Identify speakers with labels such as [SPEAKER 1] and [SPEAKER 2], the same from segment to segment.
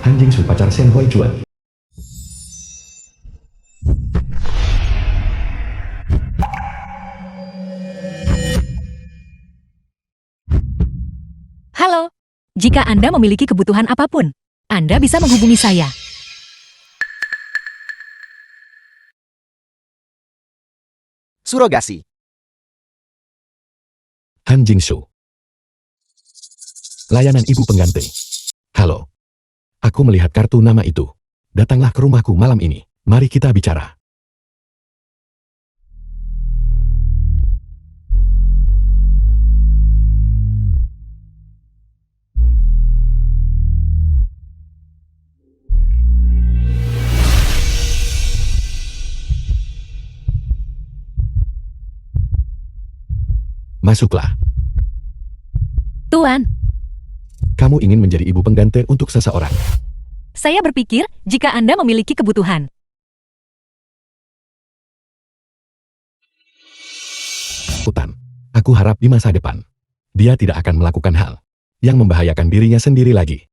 [SPEAKER 1] Han Jingsu pacar Shen Hui Chuan.
[SPEAKER 2] Halo, jika Anda memiliki kebutuhan apapun, Anda bisa menghubungi saya.
[SPEAKER 3] Surogasi.
[SPEAKER 1] Han Jingsu. Layanan ibu pengganti. Halo. Aku melihat kartu nama itu. Datanglah ke rumahku malam ini. Mari kita bicara. Masuklah.
[SPEAKER 2] Tuan,
[SPEAKER 1] Kamu ingin menjadi ibu pengganti untuk seseorang.
[SPEAKER 2] saya berpikir jika Anda memiliki kebutuhan.
[SPEAKER 1] Hutan. Aku harap di masa depan, dia tidak akan melakukan hal yang membahayakan dirinya sendiri lagi.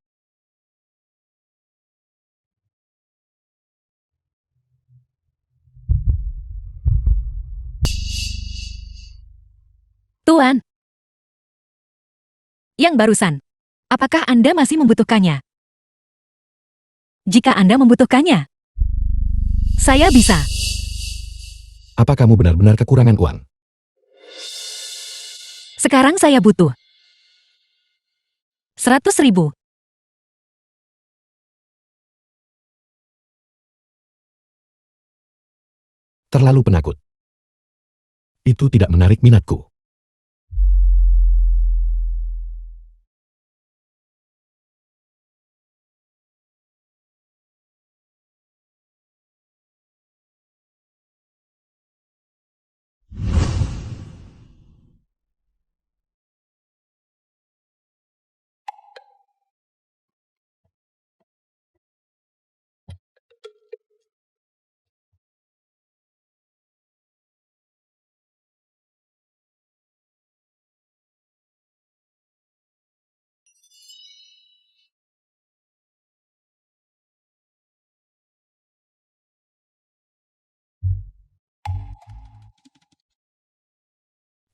[SPEAKER 2] Tuan, yang barusan, apakah Anda masih membutuhkannya? Jika Anda membutuhkannya, saya bisa.
[SPEAKER 1] Apa kamu benar-benar kekurangan uang?
[SPEAKER 2] Sekarang saya butuh 100.000.
[SPEAKER 1] Terlalu penakut. Itu tidak menarik minatku.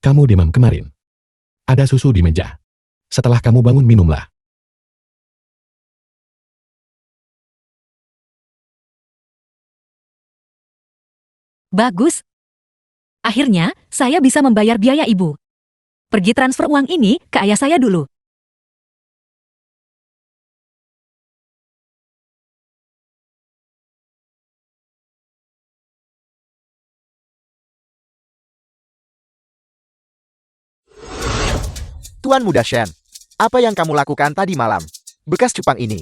[SPEAKER 1] Kamu demam kemarin. Ada susu di meja. Setelah kamu bangun minumlah.
[SPEAKER 2] Bagus. Akhirnya, saya bisa membayar biaya ibu. Pergi transfer uang ini ke ayah saya dulu.
[SPEAKER 3] Tuan Muda Shen, apa yang kamu lakukan tadi malam? Bekas cupang ini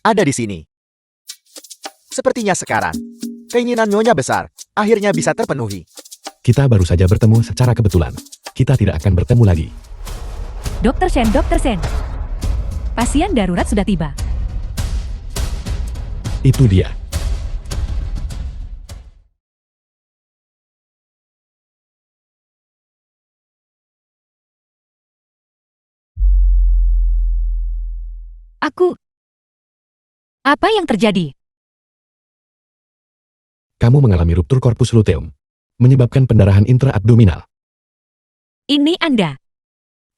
[SPEAKER 3] ada di sini. Sepertinya sekarang, keinginan Nyonya besar, akhirnya bisa terpenuhi.
[SPEAKER 1] Kita baru saja bertemu secara kebetulan. Kita tidak akan bertemu lagi.
[SPEAKER 2] Dokter Shen. Pasien darurat sudah tiba.
[SPEAKER 1] Itu dia.
[SPEAKER 2] Apa yang terjadi?
[SPEAKER 1] Kamu mengalami ruptur korpus luteum, menyebabkan pendarahan intraabdominal.
[SPEAKER 2] Ini Anda.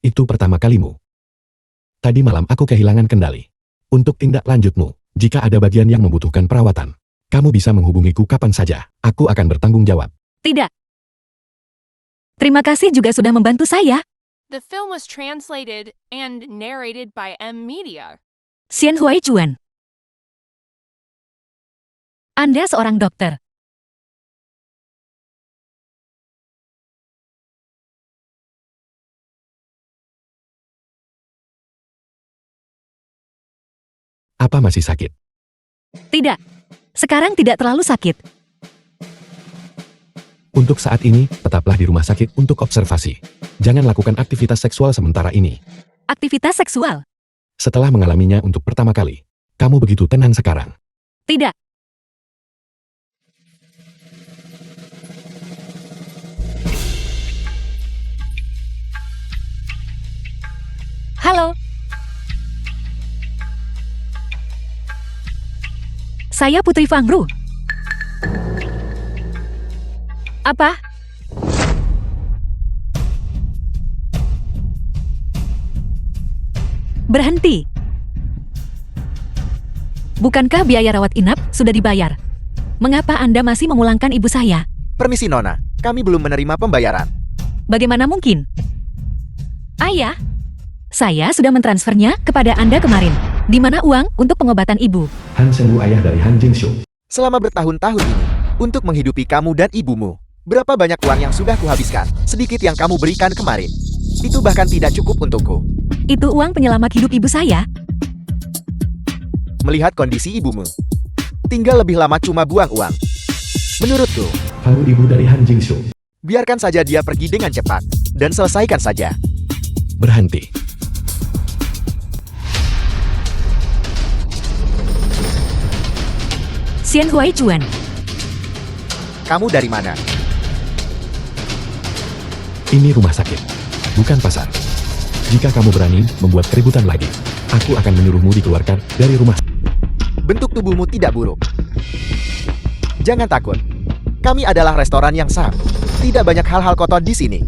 [SPEAKER 1] Itu pertama kalimu. Tadi malam aku kehilangan kendali. Untuk tindak lanjutmu, jika ada bagian yang membutuhkan perawatan, kamu bisa menghubungiku kapan saja. Aku akan bertanggung jawab.
[SPEAKER 2] Tidak. Terima kasih juga sudah membantu saya.
[SPEAKER 4] The film was translated and narrated by M Media.
[SPEAKER 2] Shen Hui Chuan. Anda seorang dokter.
[SPEAKER 1] Apa masih sakit?
[SPEAKER 2] Tidak. Sekarang tidak terlalu sakit.
[SPEAKER 1] Untuk saat ini, tetaplah di rumah sakit untuk observasi. Jangan lakukan aktivitas seksual sementara ini.
[SPEAKER 2] Aktivitas seksual.
[SPEAKER 1] Setelah mengalaminya untuk pertama kali, kamu begitu tenang sekarang.
[SPEAKER 2] Tidak. Halo. Saya Putri Fangru. Apa? Berhenti. Bukankah biaya rawat inap sudah dibayar? Mengapa Anda masih memulangkan ibu saya?
[SPEAKER 3] Permisi Nona, kami belum menerima pembayaran.
[SPEAKER 2] Bagaimana mungkin? Ayah, saya sudah mentransfernya kepada Anda kemarin. Di mana uang untuk pengobatan ibu?
[SPEAKER 1] Han Shenwu, ayah dari Han Jingshu.
[SPEAKER 3] Selama bertahun-tahun ini, untuk menghidupi kamu dan ibumu, berapa banyak uang yang sudah kuhabiskan? Sedikit yang kamu berikan kemarin. Itu bahkan tidak cukup untukku.
[SPEAKER 2] Itu uang penyelamat hidup ibu saya.
[SPEAKER 3] Melihat kondisi ibumu, tinggal lebih lama cuma buang uang. Menurutku,
[SPEAKER 1] Fangru, ibu dari Han Jingshu.
[SPEAKER 3] biarkan saja dia pergi dengan cepat, dan selesaikan saja.
[SPEAKER 1] Berhenti.
[SPEAKER 2] Xian Huai Chuan.
[SPEAKER 3] Kamu dari mana?
[SPEAKER 1] Ini rumah sakit, bukan pasar. Jika kamu berani membuat keributan lagi, aku akan menyuruhmu dikeluarkan dari rumah.
[SPEAKER 3] Bentuk tubuhmu tidak buruk. Jangan takut. Kami adalah restoran yang sah. Tidak banyak hal-hal kotor di sini.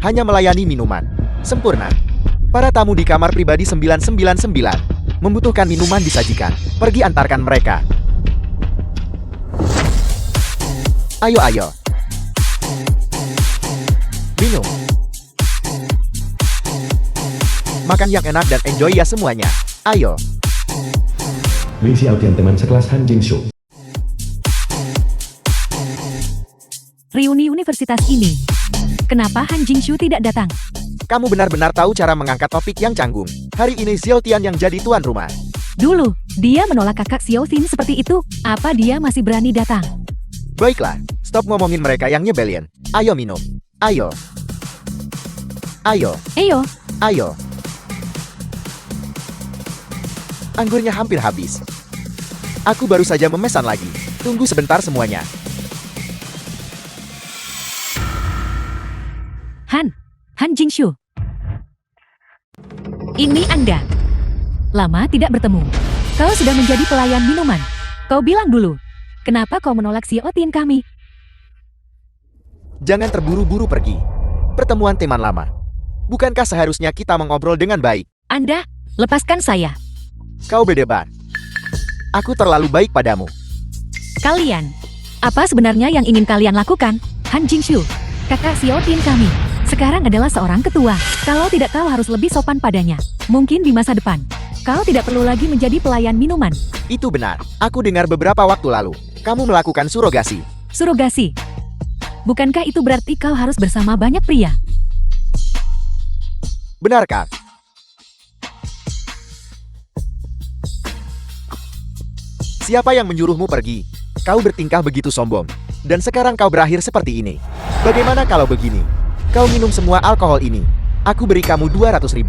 [SPEAKER 3] Hanya melayani minuman. Sempurna. Para tamu di kamar pribadi 999 membutuhkan minuman disajikan. Pergi antarkan mereka. Ayo, ayo. Minum. Makan yang enak dan enjoy ya semuanya. Ayo.
[SPEAKER 1] Li Xiaotian, teman sekelas Han Jingshu.
[SPEAKER 2] Reuni universitas ini. Kenapa Han Jingshu tidak datang?
[SPEAKER 3] Kamu benar-benar tahu cara mengangkat topik yang canggung. Hari ini Xiaotian yang jadi tuan rumah.
[SPEAKER 2] Dulu, dia menolak kakak Xiao Xin seperti itu. Apa dia masih berani datang?
[SPEAKER 3] Baiklah, stop ngomongin mereka yang nyebelin. Ayo minum. Ayo. Ayo.
[SPEAKER 2] Eyo,
[SPEAKER 3] Ayo. Anggurnya hampir habis. Aku baru saja memesan lagi. Tunggu sebentar semuanya.
[SPEAKER 2] Han Jingshu. Ini Anda. Lama tidak bertemu. Kau sudah menjadi pelayan minuman. Kau bilang dulu. Kenapa kau menolak Xiaotian kami?
[SPEAKER 3] Jangan terburu-buru pergi. Pertemuan teman lama. Bukankah seharusnya kita mengobrol dengan baik?
[SPEAKER 2] Anda, lepaskan saya.
[SPEAKER 3] Kau berdebat. Aku terlalu baik padamu.
[SPEAKER 2] Kalian. Apa sebenarnya yang ingin kalian lakukan? Han Jingshu, kakak Xiaotian kami. Sekarang adalah seorang ketua. Kalau tidak, kau harus lebih sopan padanya. Mungkin di masa depan. Kau tidak perlu lagi menjadi pelayan minuman.
[SPEAKER 3] Itu benar. Aku dengar beberapa waktu lalu. Kamu melakukan surogasi.
[SPEAKER 2] Surogasi. Bukankah itu berarti kau harus bersama banyak pria?
[SPEAKER 3] Benarkah? Siapa yang menyuruhmu pergi? Kau bertingkah begitu sombong. Dan sekarang kau berakhir seperti ini. Bagaimana kalau begini? Kau minum semua alkohol ini. Aku beri kamu 200.000.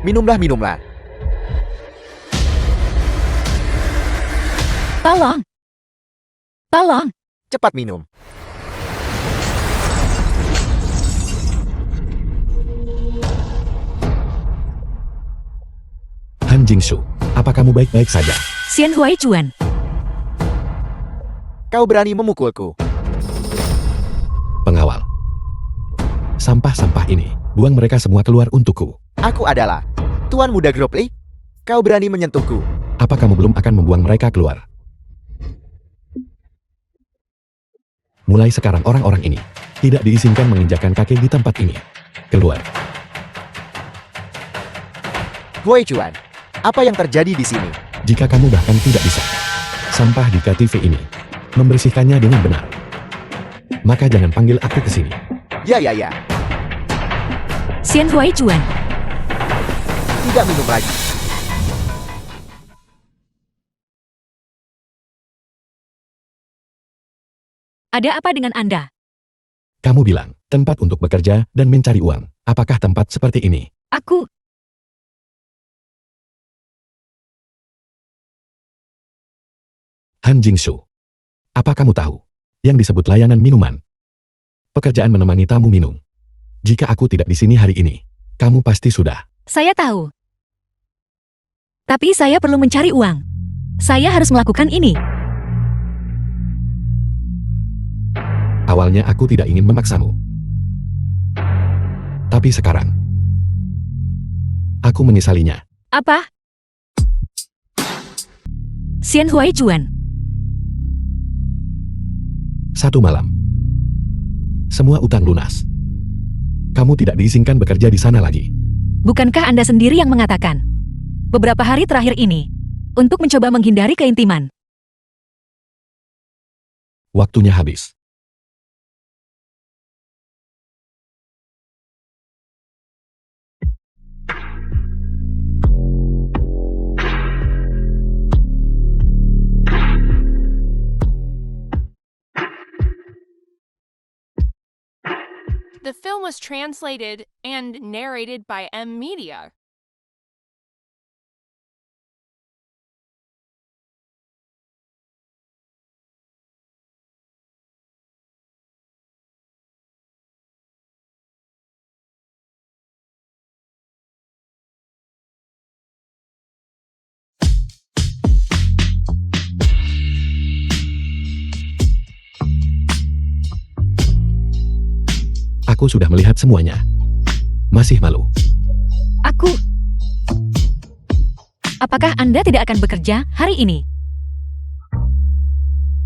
[SPEAKER 3] Minumlah, minumlah.
[SPEAKER 2] Tolong. Tolong.
[SPEAKER 3] Cepat minum.
[SPEAKER 1] Han Jingshu, apa kamu baik-baik saja?
[SPEAKER 2] Xian Huai Chuan.
[SPEAKER 3] Kau berani memukulku.
[SPEAKER 1] Pengawal. Sampah-sampah ini, buang mereka semua keluar untukku.
[SPEAKER 3] Aku adalah Tuan Muda Gropli. Kau berani menyentuhku.
[SPEAKER 1] Apa kamu belum akan membuang mereka keluar? Mulai sekarang orang-orang ini tidak diizinkan menginjakkan kaki di tempat ini. Keluar.
[SPEAKER 3] Hui Chuan, apa yang terjadi di sini?
[SPEAKER 1] Jika kamu bahkan tidak bisa sampah di KTV ini membersihkannya dengan benar, maka jangan panggil aku ke sini.
[SPEAKER 3] Ya, ya, ya.
[SPEAKER 2] Xian Huai Chuan.
[SPEAKER 3] Tidak minum lagi.
[SPEAKER 2] Ada apa dengan Anda?
[SPEAKER 1] Kamu bilang, tempat untuk bekerja dan mencari uang. Apakah tempat seperti ini?
[SPEAKER 2] Aku.
[SPEAKER 1] Han Jingshu. Apa kamu tahu yang disebut layanan minuman? Pekerjaan menemani tamu minum. Jika aku tidak di sini hari ini, kamu pasti sudah.
[SPEAKER 2] Saya tahu. Tapi saya perlu mencari uang. Saya harus melakukan ini.
[SPEAKER 1] Awalnya aku tidak ingin memaksamu. Tapi sekarang, aku menyesalinya.
[SPEAKER 2] Apa? Xian Huai Juan.
[SPEAKER 1] Satu malam, semua utang lunas. Kamu tidak diizinkan bekerja di sana lagi.
[SPEAKER 2] Bukankah Anda sendiri yang mengatakan beberapa hari terakhir ini untuk mencoba menghindari keintiman?
[SPEAKER 1] Waktunya habis.
[SPEAKER 4] The film was translated and narrated by M Media.
[SPEAKER 1] Aku sudah melihat semuanya. Masih malu.
[SPEAKER 2] Aku. Apakah Anda tidak akan bekerja hari ini?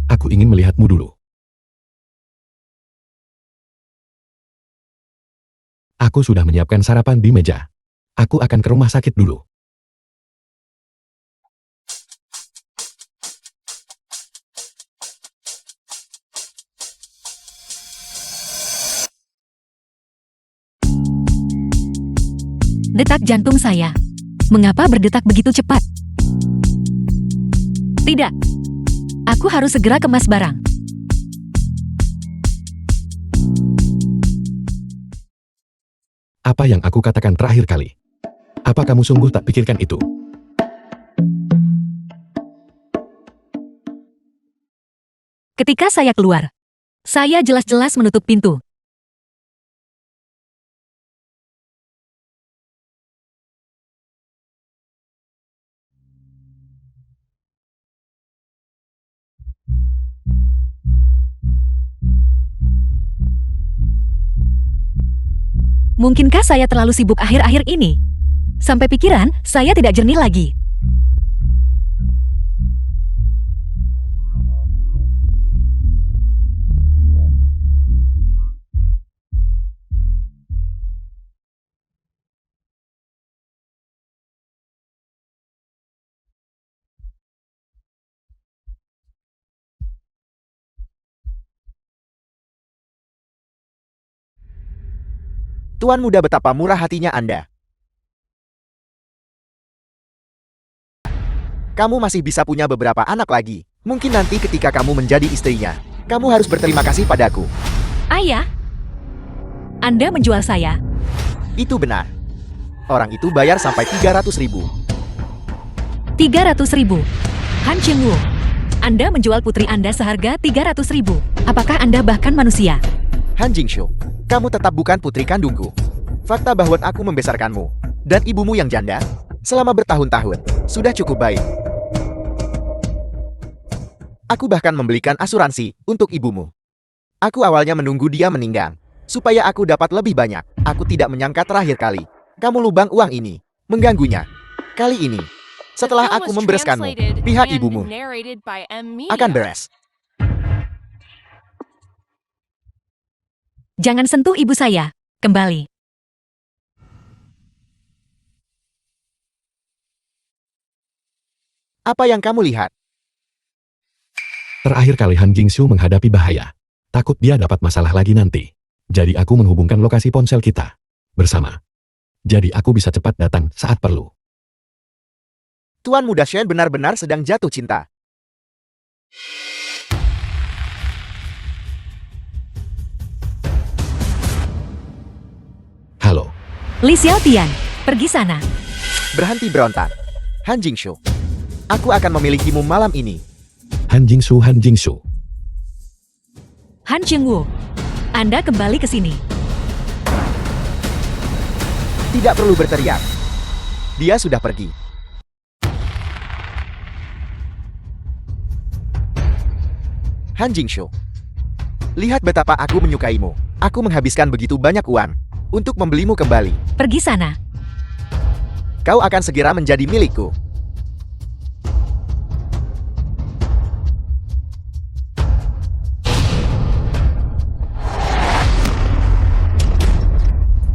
[SPEAKER 1] Aku ingin melihatmu dulu. Aku sudah menyiapkan sarapan di meja. Aku akan ke rumah sakit dulu.
[SPEAKER 2] Detak jantung saya. Mengapa berdetak begitu cepat? Tidak. Aku harus segera kemas barang.
[SPEAKER 1] Apa yang aku katakan terakhir kali? Apa kamu sungguh tak pikirkan itu?
[SPEAKER 2] Ketika saya keluar, saya jelas-jelas menutup pintu. Mungkinkah saya terlalu sibuk akhir-akhir ini? Sampai pikiran saya tidak jernih lagi.
[SPEAKER 3] Tuan muda, betapa murah hatinya Anda. Kamu masih bisa punya beberapa anak lagi. Mungkin nanti ketika kamu menjadi istrinya, kamu harus berterima kasih padaku.
[SPEAKER 2] Ayah, Anda menjual saya.
[SPEAKER 3] Itu benar. Orang itu bayar sampai 300.000.
[SPEAKER 2] 300.000. Han Cheng-woo, Anda menjual putri Anda seharga 300.000. Apakah Anda bahkan manusia?
[SPEAKER 3] Han Jingshu, kamu tetap bukan putri kandungku. Fakta bahwa aku membesarkanmu dan ibumu yang janda selama bertahun-tahun sudah cukup baik. Aku bahkan membelikan asuransi untuk ibumu. Aku awalnya menunggu dia meninggal supaya aku dapat lebih banyak. Aku tidak menyangka terakhir kali kamu lubang uang ini mengganggunya. Kali ini, setelah aku membereskanmu, pihak ibumu akan beres.
[SPEAKER 2] Jangan sentuh ibu saya. Kembali.
[SPEAKER 3] Apa yang kamu lihat?
[SPEAKER 1] Terakhir kali Han Jingxiu menghadapi bahaya. Takut dia dapat masalah lagi nanti. Jadi aku menghubungkan lokasi ponsel kita bersama. Jadi aku bisa cepat datang saat perlu.
[SPEAKER 3] Tuan muda Shen benar-benar sedang jatuh cinta.
[SPEAKER 1] Halo.
[SPEAKER 2] Li Xiaotian, pergi sana.
[SPEAKER 3] Berhenti berontak. Han Jingshu, aku akan memilikimu malam ini.
[SPEAKER 1] Han Jingxiu, Han Jingxiu.
[SPEAKER 2] Han Cheng-woo, Anda kembali ke sini.
[SPEAKER 3] Tidak perlu berteriak. Dia sudah pergi. Han Jingshu, lihat betapa aku menyukaimu. Aku menghabiskan begitu banyak uang untuk membelimu kembali.
[SPEAKER 2] Pergi sana.
[SPEAKER 3] Kau akan segera menjadi milikku.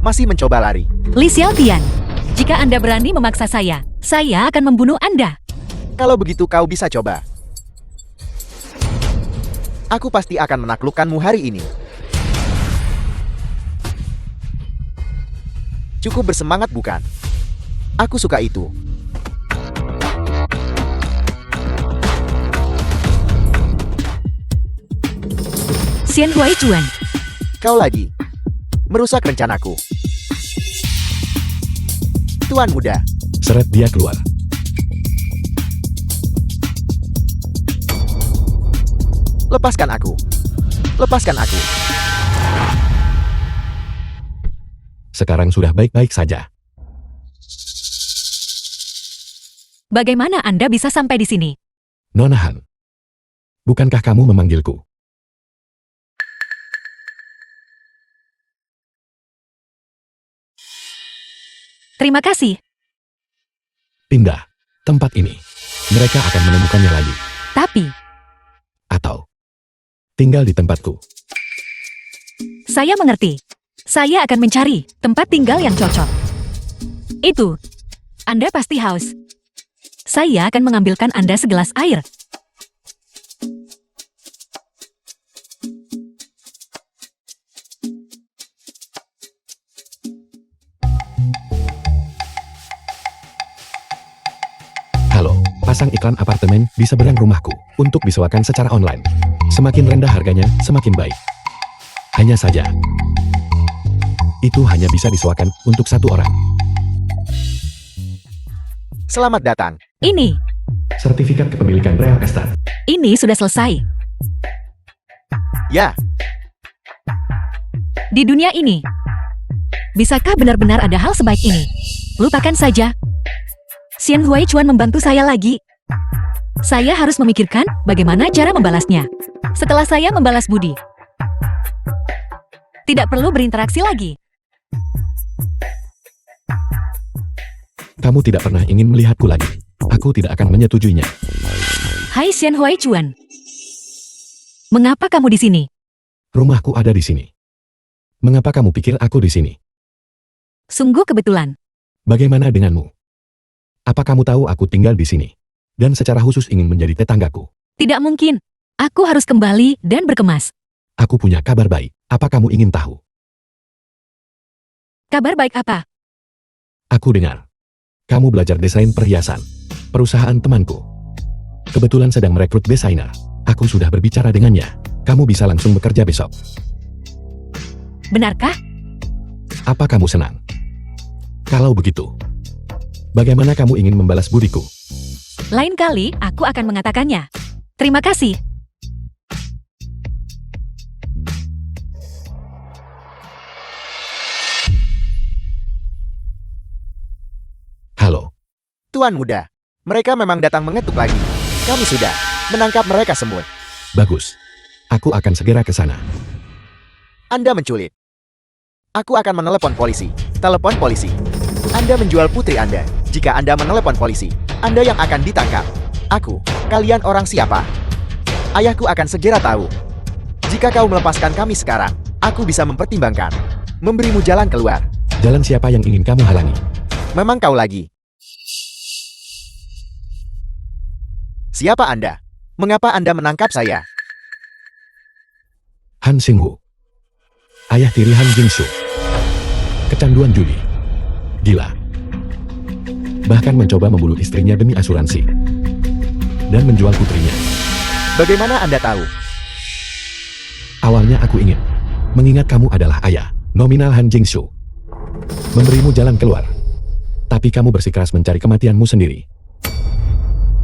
[SPEAKER 3] Masih mencoba lari.
[SPEAKER 2] Li Xiaotian, jika Anda berani memaksa saya akan membunuh Anda.
[SPEAKER 3] Kalau begitu kau bisa coba. Aku pasti akan menaklukkanmu hari ini. Cukup bersemangat bukan? Aku suka itu.
[SPEAKER 2] Xian Huaichuan,
[SPEAKER 3] Kau lagi merusak rencanaku. Tuan muda,
[SPEAKER 1] Seret dia keluar.
[SPEAKER 3] lepaskan aku. Lepaskan aku.
[SPEAKER 1] Sekarang sudah baik-baik saja.
[SPEAKER 2] bagaimana Anda bisa sampai di sini?
[SPEAKER 1] Nona Han, bukankah kamu memanggilku?
[SPEAKER 2] Terima kasih.
[SPEAKER 1] Pindah tempat ini. Mereka akan menemukannya lagi.
[SPEAKER 2] Tapi,
[SPEAKER 1] Atau tinggal di tempatku.
[SPEAKER 2] saya mengerti. Saya akan mencari tempat tinggal yang cocok. Itu. Anda pasti haus. Saya akan mengambilkan Anda segelas air.
[SPEAKER 1] Halo, pasang iklan apartemen di seberang rumahku untuk disewakan secara online. Semakin rendah harganya, semakin baik. Hanya saja, itu hanya bisa disewakan untuk satu orang.
[SPEAKER 3] selamat datang.
[SPEAKER 2] Ini
[SPEAKER 1] Sertifikat kepemilikan Real Estate.
[SPEAKER 2] sudah selesai.
[SPEAKER 3] Ya,
[SPEAKER 2] Di dunia ini, bisakah benar-benar ada hal sebaik ini? Lupakan saja. Xian Huaichuan membantu saya lagi. Saya harus memikirkan bagaimana cara membalasnya. Setelah saya membalas budi, tidak perlu berinteraksi lagi.
[SPEAKER 1] Kamu tidak pernah ingin melihatku lagi. Aku tidak akan menyetujuinya.
[SPEAKER 2] Hai Xian Huaichuan. Mengapa kamu di sini?
[SPEAKER 1] Rumahku ada di sini. Mengapa kamu pikir aku di sini?
[SPEAKER 2] Sungguh kebetulan.
[SPEAKER 1] Bagaimana denganmu? Apa kamu tahu aku tinggal di sini? Dan secara khusus ingin menjadi tetanggaku.
[SPEAKER 2] Tidak mungkin. Aku harus kembali dan berkemas.
[SPEAKER 1] Aku punya kabar baik. Apa kamu ingin tahu?
[SPEAKER 2] Kabar baik apa?
[SPEAKER 1] Aku dengar. Kamu belajar desain perhiasan. Perusahaan temanku kebetulan sedang merekrut desainer. Aku sudah berbicara dengannya. Kamu bisa langsung bekerja besok.
[SPEAKER 2] Benarkah?
[SPEAKER 1] Apa kamu senang? Kalau begitu, bagaimana kamu ingin membalas budiku?
[SPEAKER 2] Lain kali aku akan mengatakannya. Terima kasih.
[SPEAKER 1] Halo,
[SPEAKER 3] Tuan muda. Mereka memang datang mengetuk lagi. Kami sudah menangkap mereka semua.
[SPEAKER 1] bagus. Aku akan segera ke sana.
[SPEAKER 3] Anda menculik. Aku akan menelepon polisi. Telepon polisi. Anda menjual putri Anda. Jika Anda menelepon polisi, Anda yang akan ditangkap. Aku, kalian orang siapa? Ayahku akan segera tahu. Jika kau melepaskan kami sekarang, aku bisa mempertimbangkan memberimu jalan keluar.
[SPEAKER 1] Jalan siapa yang ingin kamu halangi?
[SPEAKER 3] Memang kau lagi. Siapa Anda? Mengapa Anda menangkap saya?
[SPEAKER 1] Han Xinghu. Ayah tiri Han Jingshu. Kecanduan judi. Gila. Bahkan mencoba membunuh istrinya demi asuransi. Dan menjual putrinya.
[SPEAKER 3] Bagaimana Anda tahu?
[SPEAKER 1] Awalnya aku ingin mengingat kamu adalah ayah nominal Han Jingshu. Memberimu jalan keluar. Tapi kamu bersikeras mencari kematianmu sendiri.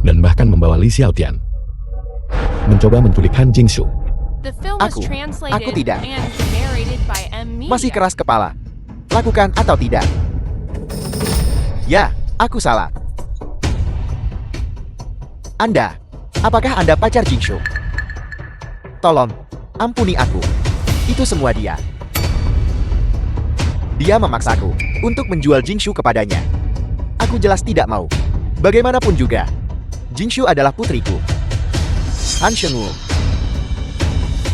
[SPEAKER 1] Dan bahkan membawa Li Xiaotian. Mencoba menculik Han Jingshu.
[SPEAKER 4] The film was
[SPEAKER 3] Aku
[SPEAKER 4] translated
[SPEAKER 3] tidak.
[SPEAKER 4] and narrated by M. Media.
[SPEAKER 3] Masih keras kepala. Lakukan atau tidak. Ya, aku salah. Apakah Anda pacar Jingshu? Tolong, ampuni aku. Itu semua dia. Dia memaksaku untuk menjual Jingshu kepadanya. Aku jelas tidak mau. Bagaimanapun juga, Jingshu adalah putriku. Han Shengwu,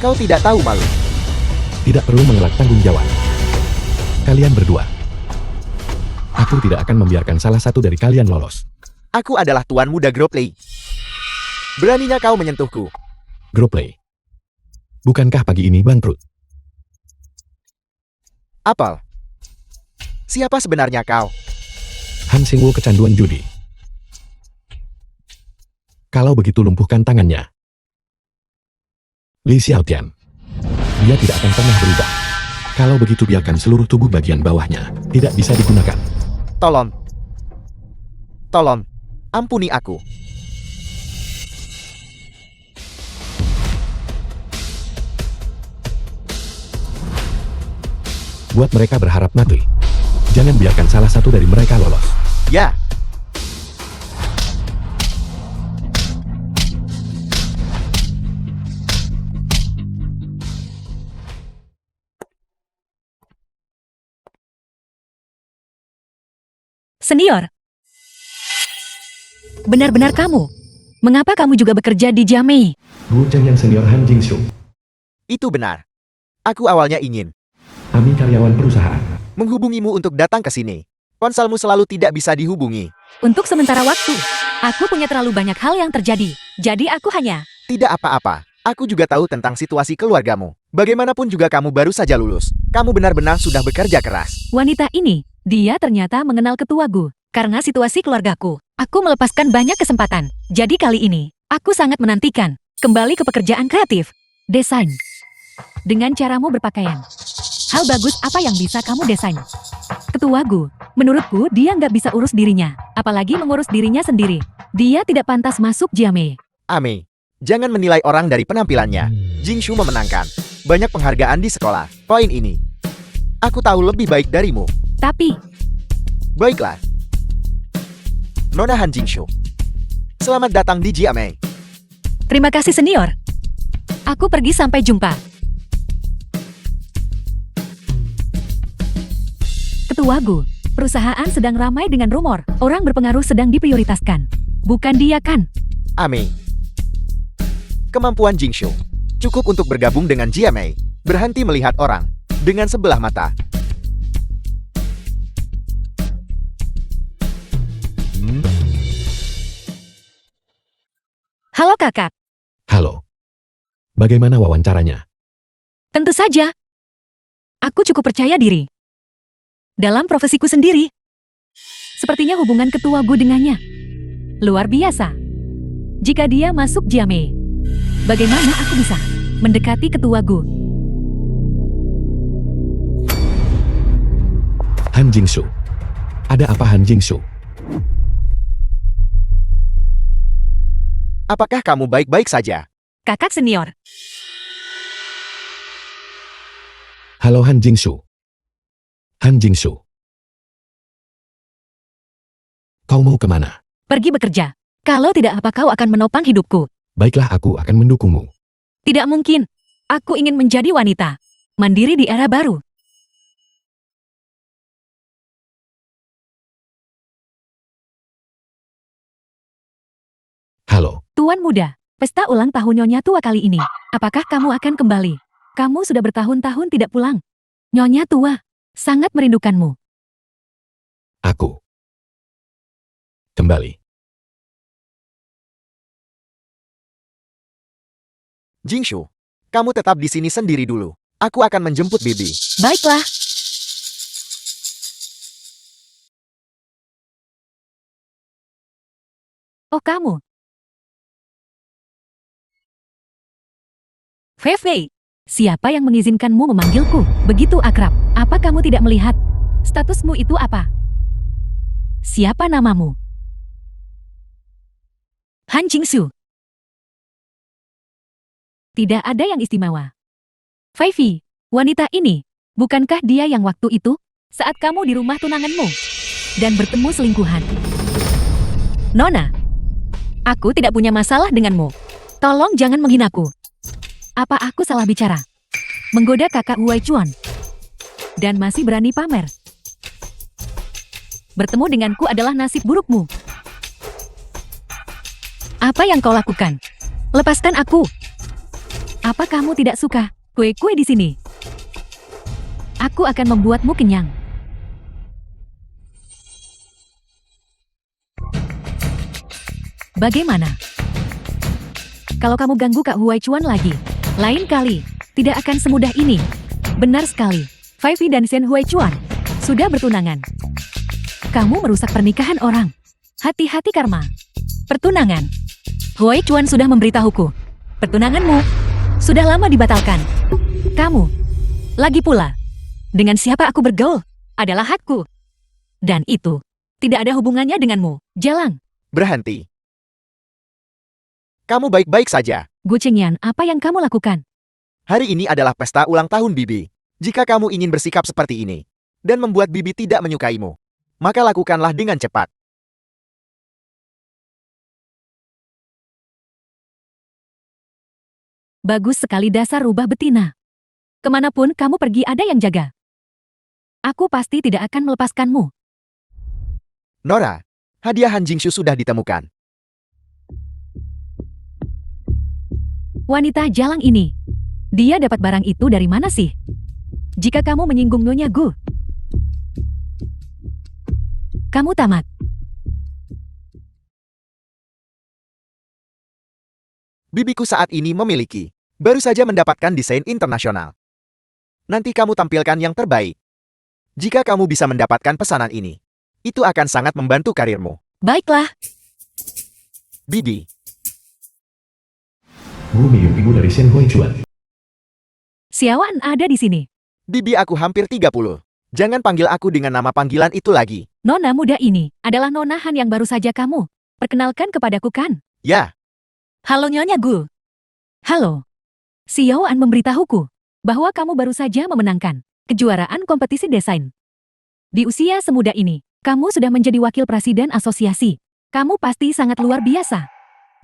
[SPEAKER 3] kau tidak tahu malu.
[SPEAKER 1] Tidak perlu mengelak tanggung jawab. Kalian berdua. Aku tidak akan membiarkan salah satu dari kalian lolos.
[SPEAKER 3] Aku adalah tuan muda Gropley. Beraninya kau menyentuhku.
[SPEAKER 1] Gropley. Bukankah pagi ini bangkrut?
[SPEAKER 3] Apel. Siapa sebenarnya kau?
[SPEAKER 1] Han Xingwu kecanduan judi. Kalau begitu lumpuhkan tangannya. Li Xiaotian. Dia tidak akan pernah berubah. Kalau begitu biarkan seluruh tubuh bagian bawahnya tidak bisa digunakan.
[SPEAKER 3] Tolong. Ampuni aku.
[SPEAKER 1] Buat mereka berharap mati. Jangan biarkan salah satu dari mereka lolos.
[SPEAKER 3] Ya.
[SPEAKER 2] Senior. Benar-benar kamu. Mengapa kamu juga bekerja di Jiamei?
[SPEAKER 1] Wu Cheng yang senior Han Jingshu.
[SPEAKER 3] Itu benar. Aku awalnya ingin
[SPEAKER 1] Kami karyawan perusahaan.
[SPEAKER 3] menghubungimu untuk datang ke sini. Ponselmu selalu tidak bisa dihubungi.
[SPEAKER 2] Untuk sementara waktu, aku punya terlalu banyak hal yang terjadi. Jadi aku hanya...
[SPEAKER 3] Tidak apa-apa. Aku juga tahu tentang situasi keluargamu. Bagaimanapun juga kamu baru saja lulus. Kamu benar-benar sudah bekerja keras.
[SPEAKER 2] Wanita ini, dia ternyata mengenal ketua Gu. Karena situasi keluargaku, aku melepaskan banyak kesempatan. Jadi kali ini, aku sangat menantikan kembali ke pekerjaan kreatif. Desain. Dengan caramu berpakaian. Hal bagus apa yang bisa kamu desain? Ketua Gu, menurutku dia nggak bisa urus dirinya. Apalagi mengurus dirinya sendiri. Dia tidak pantas masuk Jiamei.
[SPEAKER 3] Ame, jangan menilai orang dari penampilannya. Jingshu memenangkan banyak penghargaan di sekolah. Poin ini, aku tahu lebih baik darimu.
[SPEAKER 2] Tapi,
[SPEAKER 3] Baiklah. Nona Han Jingshu, selamat datang di Jiamei.
[SPEAKER 2] terima kasih senior. Aku pergi sampai jumpa. Ketua Gu, perusahaan sedang ramai dengan rumor. Orang berpengaruh sedang diprioritaskan. Bukan dia kan?
[SPEAKER 3] Ame, kemampuan Jingshu cukup untuk bergabung dengan Jiamei. Berhenti melihat orang dengan sebelah mata.
[SPEAKER 2] Halo kakak.
[SPEAKER 1] Halo. Bagaimana wawancaranya?
[SPEAKER 2] Tentu saja. Aku cukup percaya diri. Dalam profesiku sendiri. Sepertinya hubungan ketua Gu dengannya luar biasa. Jika dia masuk Jiamei, bagaimana aku bisa mendekati ketua Gu?
[SPEAKER 1] Han Jingshu. Ada apa Han Jingshu?
[SPEAKER 3] Apakah kamu baik-baik saja?
[SPEAKER 2] Kakak senior.
[SPEAKER 1] Halo Han Jingshu. Han Jingshu. Kau mau kemana?
[SPEAKER 2] Pergi bekerja. Kalau tidak apa kau akan menopang hidupku.
[SPEAKER 1] Baiklah aku akan mendukungmu.
[SPEAKER 2] Tidak mungkin. Aku ingin menjadi wanita. Mandiri di era baru.
[SPEAKER 1] Halo.
[SPEAKER 2] Tuan muda, pesta ulang tahun Nyonya tua kali ini. Apakah kamu akan kembali? Kamu sudah bertahun-tahun tidak pulang. Nyonya tua, sangat merindukanmu.
[SPEAKER 1] Aku. Kembali.
[SPEAKER 3] Jingshu, kamu tetap di sini sendiri dulu. Aku akan menjemput Bibi.
[SPEAKER 2] Baiklah. Oh kamu. Fei, siapa yang mengizinkanmu memanggilku? Begitu akrab. Apa kamu tidak melihat? Statusmu itu apa? Siapa namamu? Han Jingshu. Tidak ada yang istimewa. Fei, wanita ini, bukankah dia yang waktu itu, saat kamu di rumah tunanganmu? dan bertemu selingkuhan. Nona, aku tidak punya masalah denganmu. Tolong jangan menghinaku. Apa aku salah bicara? Menggoda kakak Huai Chuan. Dan masih berani pamer. Bertemu denganku adalah nasib burukmu. Apa yang kau lakukan? Lepaskan aku. Apa kamu tidak suka kue-kue di sini? Aku akan membuatmu kenyang. Bagaimana? Kalau kamu ganggu Kak Huai Chuan lagi, lain kali, tidak akan semudah ini. Benar sekali, Five dan Shen Huai Chuan sudah bertunangan. Kamu merusak pernikahan orang. Hati-hati karma. Pertunangan. Huai Chuan sudah memberitahuku. Pertunanganmu sudah lama dibatalkan. Kamu, lagi pula, dengan siapa aku bergaul adalah hakku. Dan itu tidak ada hubungannya denganmu. Jalang.
[SPEAKER 3] Berhenti. Kamu baik-baik saja.
[SPEAKER 2] Gu Qingyan, apa yang kamu lakukan?
[SPEAKER 3] Hari ini adalah pesta ulang tahun Bibi. Jika kamu ingin bersikap seperti ini, dan membuat Bibi tidak menyukaimu, maka lakukanlah dengan cepat.
[SPEAKER 2] Bagus sekali dasar rubah betina. Kemanapun kamu pergi ada yang jaga. Aku pasti tidak akan melepaskanmu.
[SPEAKER 3] Nora, hadiah Han Jingshu sudah ditemukan.
[SPEAKER 2] Wanita jalang ini. Dia dapat barang itu dari mana sih? Jika kamu menyinggung Nyonya Gu, kamu tamat.
[SPEAKER 3] Bibiku saat ini memiliki, baru saja mendapatkan desain internasional. Nanti kamu tampilkan yang terbaik. Jika kamu bisa mendapatkan pesanan ini, itu akan sangat membantu karirmu.
[SPEAKER 2] Baiklah.
[SPEAKER 3] Bibi,
[SPEAKER 1] Wu Miyu, ibu dari Shen Huai Chuan.
[SPEAKER 2] Xiaoan ada di sini.
[SPEAKER 3] Bibi aku hampir 30. Jangan panggil aku dengan nama panggilan itu lagi.
[SPEAKER 2] Nona muda ini adalah Nona Han yang baru saja kamu perkenalkan kepadaku kan?
[SPEAKER 3] Ya,
[SPEAKER 2] Halo Nyonya Gu. Halo. Xiaoan memberitahuku bahwa kamu baru saja memenangkan kejuaraan kompetisi desain. Di usia semuda ini, kamu sudah menjadi wakil presiden asosiasi. Kamu pasti sangat luar biasa.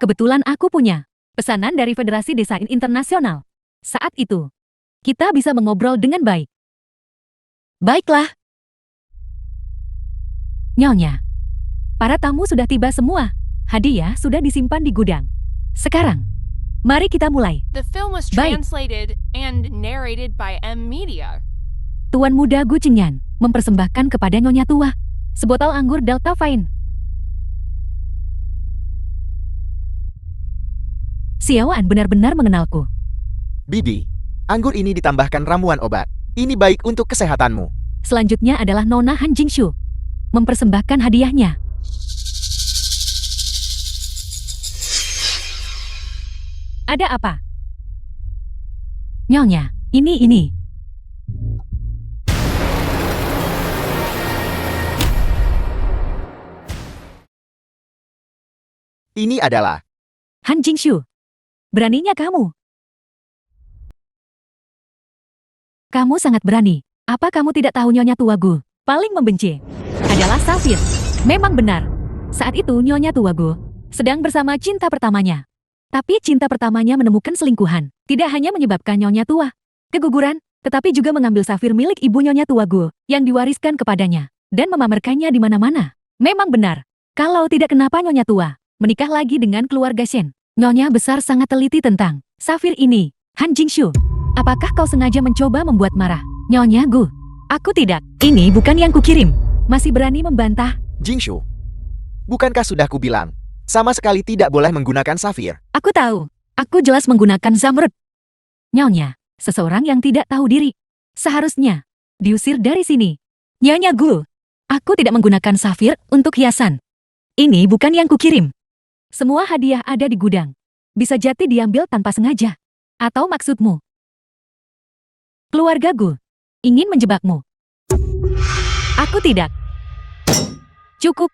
[SPEAKER 2] Kebetulan aku punya pesanan dari Federasi Desain Internasional. Saat itu, kita bisa mengobrol dengan baik. Baiklah. Nyonya, para tamu sudah tiba semua. Hadiah sudah disimpan di gudang. Sekarang, mari kita mulai.
[SPEAKER 4] The film was
[SPEAKER 2] Baik.
[SPEAKER 4] translated and narrated by M Media.
[SPEAKER 2] Tuan muda Gu Qingyan mempersembahkan kepada Nyonya tua sebotol anggur Delta Fine. Xiaoan benar-benar mengenalku.
[SPEAKER 3] Bibi, anggur ini ditambahkan ramuan obat. Ini baik untuk kesehatanmu.
[SPEAKER 2] Selanjutnya adalah Nona Han Jingshu mempersembahkan hadiahnya. Ada apa? Nyonya, ini.
[SPEAKER 3] Ini adalah
[SPEAKER 2] Han Jingshu. Beraninya kamu. Kamu sangat berani. Apa kamu tidak tahu Nyonya tua Gu paling membenci adalah Safir. Memang benar. Saat itu Nyonya tua Gu sedang bersama cinta pertamanya. Tapi cinta pertamanya menemukan selingkuhan. Tidak hanya menyebabkan Nyonya tua keguguran, tetapi juga mengambil safir milik ibu Nyonya tua Gu yang diwariskan kepadanya dan memamerkannya di mana-mana. Memang benar. Kalau tidak kenapa Nyonya tua menikah lagi dengan keluarga Shen. Nyonya besar sangat teliti tentang safir ini. Han Jingshu, apakah kau sengaja mencoba membuat marah Nyonya Gu? Aku tidak. Ini bukan yang kukirim. Masih berani membantah?
[SPEAKER 3] Jingshu. Bukankah sudah kubilang, sama sekali tidak boleh menggunakan safir?
[SPEAKER 2] Aku tahu. Aku jelas menggunakan zamrud. Nyonya, seseorang yang tidak tahu diri. Seharusnya diusir dari sini. Nyonya Gu, aku tidak menggunakan safir untuk hiasan. Ini bukan yang kukirim. Semua hadiah ada di gudang. Bisa jadi diambil tanpa sengaja. Atau maksudmu? Keluarga Gu ingin menjebakmu. Aku tidak. Cukup.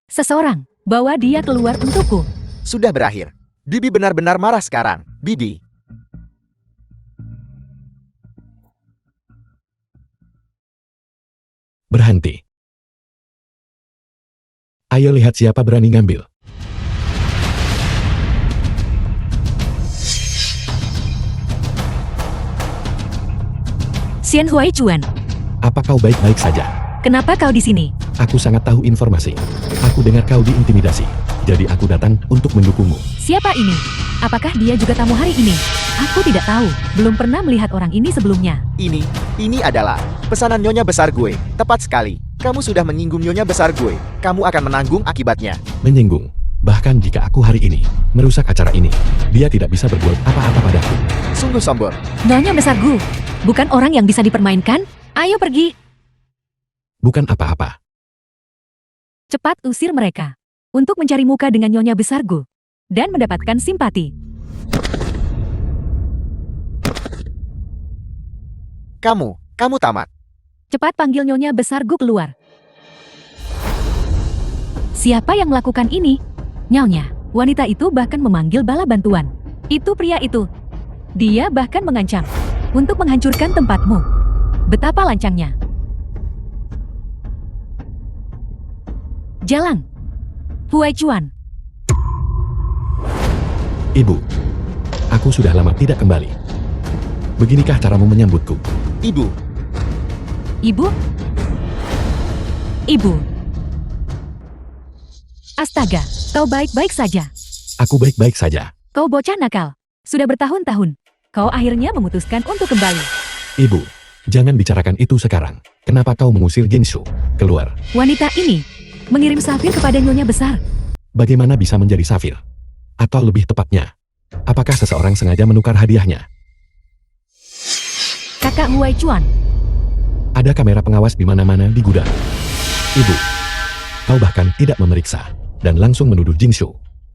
[SPEAKER 2] Seseorang bawa dia keluar untukku.
[SPEAKER 3] Sudah berakhir. Bibi benar-benar marah sekarang. Bibi.
[SPEAKER 1] Berhenti. Ayo lihat siapa berani ngambil.
[SPEAKER 2] Xian Huaichuan,
[SPEAKER 1] Apa kau baik-baik saja?
[SPEAKER 2] kenapa kau di sini?
[SPEAKER 1] Aku sangat tahu informasi. Aku dengar kau diintimidasi. Jadi aku datang untuk mendukungmu.
[SPEAKER 2] Siapa ini? Apakah dia juga tamu hari ini? Aku tidak tahu, belum pernah melihat orang ini sebelumnya.
[SPEAKER 3] Ini adalah pesanan nyonya besar gue. Tepat sekali. Kamu sudah menyinggung nyonya besar gue. Kamu akan menanggung akibatnya.
[SPEAKER 1] Menyinggung. Bahkan jika aku hari ini merusak acara ini, dia tidak bisa berbuat apa-apa padaku.
[SPEAKER 3] Sungguh sombong.
[SPEAKER 2] Nyonya besar Gu, bukan orang yang bisa dipermainkan. Ayo pergi,
[SPEAKER 1] Bukan apa-apa.
[SPEAKER 2] cepat usir mereka. Untuk mencari muka dengan Nyonya besar Gu. Dan mendapatkan simpati.
[SPEAKER 3] Kamu tamat.
[SPEAKER 2] Cepat panggil Nyonya besar Gu keluar. Siapa yang melakukan ini? Nyonya, wanita itu bahkan memanggil bala bantuan. Itu pria itu. Dia bahkan mengancam untuk menghancurkan tempatmu. Betapa lancangnya. Jalang. Huaichuan.
[SPEAKER 1] Ibu, aku sudah lama tidak kembali. Beginikah caramu menyambutku?
[SPEAKER 3] Ibu,
[SPEAKER 2] Ibu? Ibu. Astaga, kau baik-baik saja.
[SPEAKER 1] Aku baik-baik saja.
[SPEAKER 2] Kau bocah nakal. Sudah bertahun-tahun. Kau akhirnya memutuskan untuk kembali.
[SPEAKER 1] Ibu, jangan bicarakan itu sekarang. Kenapa kau mengusir Jingshu? Keluar.
[SPEAKER 2] Wanita ini mengirim safir kepada Nyonya besar.
[SPEAKER 1] Bagaimana bisa menjadi safir? Atau lebih tepatnya, apakah seseorang sengaja menukar hadiahnya?
[SPEAKER 2] Kakak Huaichuan.
[SPEAKER 1] Ada kamera pengawas di mana-mana di gudang. Ibu, kau bahkan tidak memeriksa dan langsung menuduh Jingshu.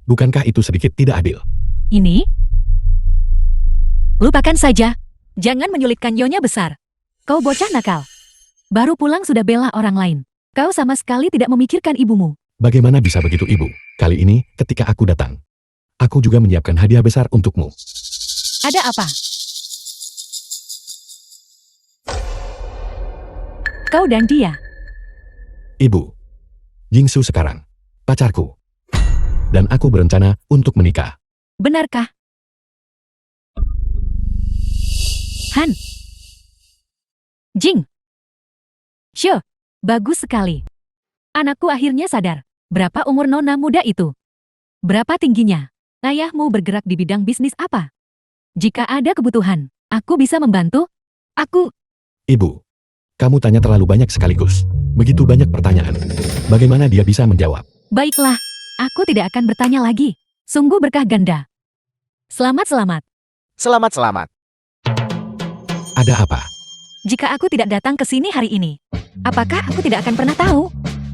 [SPEAKER 1] Bukankah itu sedikit tidak adil?
[SPEAKER 2] Ini? Lupakan saja. Jangan menyulitkan Nyonya besar. Kau bocah nakal. Baru pulang sudah bela orang lain. Kau sama sekali tidak memikirkan ibumu.
[SPEAKER 1] Bagaimana bisa begitu, Ibu? Kali ini, ketika aku datang, aku juga menyiapkan hadiah besar untukmu.
[SPEAKER 2] Ada apa? Kau dan dia.
[SPEAKER 1] Ibu, Jingshu sekarang pacarku. Dan aku berencana untuk menikah.
[SPEAKER 2] Benarkah? Han. Jing. Syo, bagus sekali. Anakku akhirnya sadar. Berapa umur nona muda itu? Berapa tingginya? Ayahmu bergerak di bidang bisnis apa? Jika ada kebutuhan, aku bisa membantu. Aku...
[SPEAKER 1] Ibu, kamu tanya terlalu banyak sekaligus. Begitu banyak pertanyaan. Bagaimana dia bisa menjawab?
[SPEAKER 2] Baiklah, aku tidak akan bertanya lagi. Sungguh berkah ganda. Selamat-selamat.
[SPEAKER 3] selamat.
[SPEAKER 1] Ada apa?
[SPEAKER 2] Jika aku tidak datang ke sini hari ini, apakah aku tidak akan pernah tahu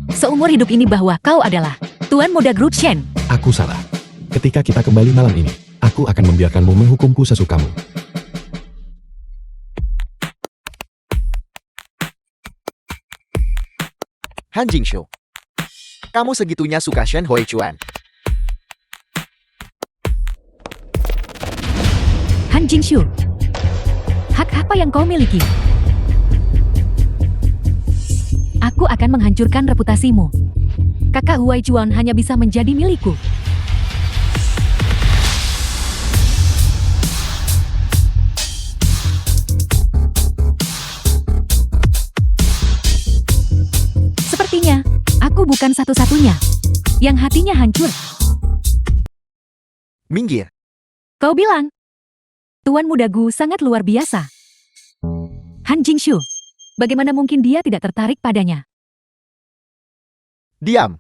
[SPEAKER 2] seumur hidup ini bahwa kau adalah Tuan Muda Groot Shen?
[SPEAKER 1] Aku salah. Ketika kita kembali malam ini, aku akan membiarkanmu menghukumku sesukamu.
[SPEAKER 3] Han Jingshu. Kamu segitunya suka Shen Huaichuan.
[SPEAKER 2] Han Jingshu. Hak apa yang kau miliki? Aku akan menghancurkan reputasimu. Kakak Huaichuan hanya bisa menjadi milikku. Sepertinya, aku bukan satu-satunya yang hatinya hancur.
[SPEAKER 3] Minggir.
[SPEAKER 2] Kau bilang, Tuan Muda Gu sangat luar biasa. Han Jingshu, bagaimana mungkin dia tidak tertarik padanya?
[SPEAKER 3] Diam.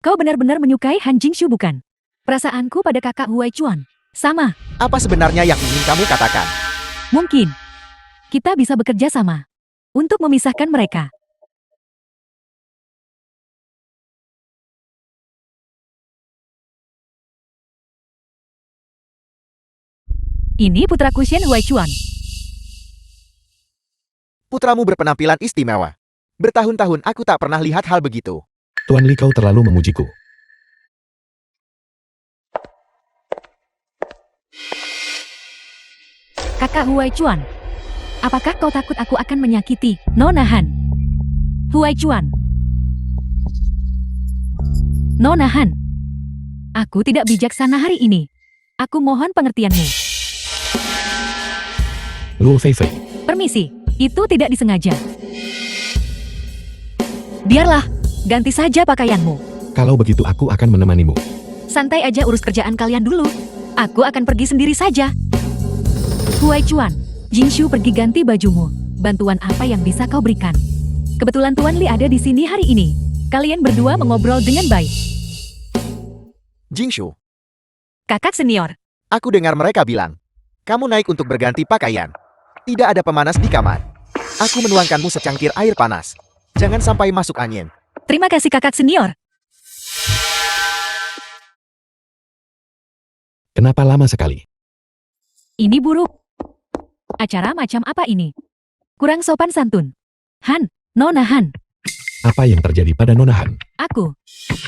[SPEAKER 2] Kau benar-benar menyukai Han Jingshu bukan? Perasaanku pada kakak Huaichuan sama.
[SPEAKER 3] Apa sebenarnya yang ingin kamu katakan?
[SPEAKER 2] Mungkin kita bisa bekerja sama untuk memisahkan mereka. Ini putraku Shen Huaichuan.
[SPEAKER 3] Putramu berpenampilan istimewa. Bertahun-tahun aku tak pernah lihat hal begitu.
[SPEAKER 1] Tuan Li, kau terlalu memujiku.
[SPEAKER 2] Kakak Huaichuan, apakah kau takut aku akan menyakiti Nona Han? Huaichuan. Nona Han. Aku tidak bijaksana hari ini. Aku mohon pengertianmu.
[SPEAKER 1] Luo Feifei.
[SPEAKER 2] Permisi, itu tidak disengaja. Biarlah, ganti saja pakaianmu.
[SPEAKER 1] Kalau begitu aku akan menemanimu.
[SPEAKER 2] Santai aja urus kerjaan kalian dulu. Aku akan pergi sendiri saja. Huai Chuan, Jingshu pergi ganti bajumu. Bantuan apa yang bisa kau berikan? Kebetulan Tuan Li ada di sini hari ini. Kalian berdua mengobrol dengan baik.
[SPEAKER 3] Jingshu,
[SPEAKER 2] Kakak senior,
[SPEAKER 3] aku dengar mereka bilang, kamu naik untuk berganti pakaian. Tidak ada pemanas di kamar. Aku menuangkanmu secangkir air panas. Jangan sampai masuk angin.
[SPEAKER 2] terima kasih kakak senior.
[SPEAKER 1] Kenapa lama sekali?
[SPEAKER 2] Ini buruk. Acara macam apa ini? Kurang sopan santun. Han, Nona Han,
[SPEAKER 1] Apa yang terjadi pada Nona Han?
[SPEAKER 2] aku.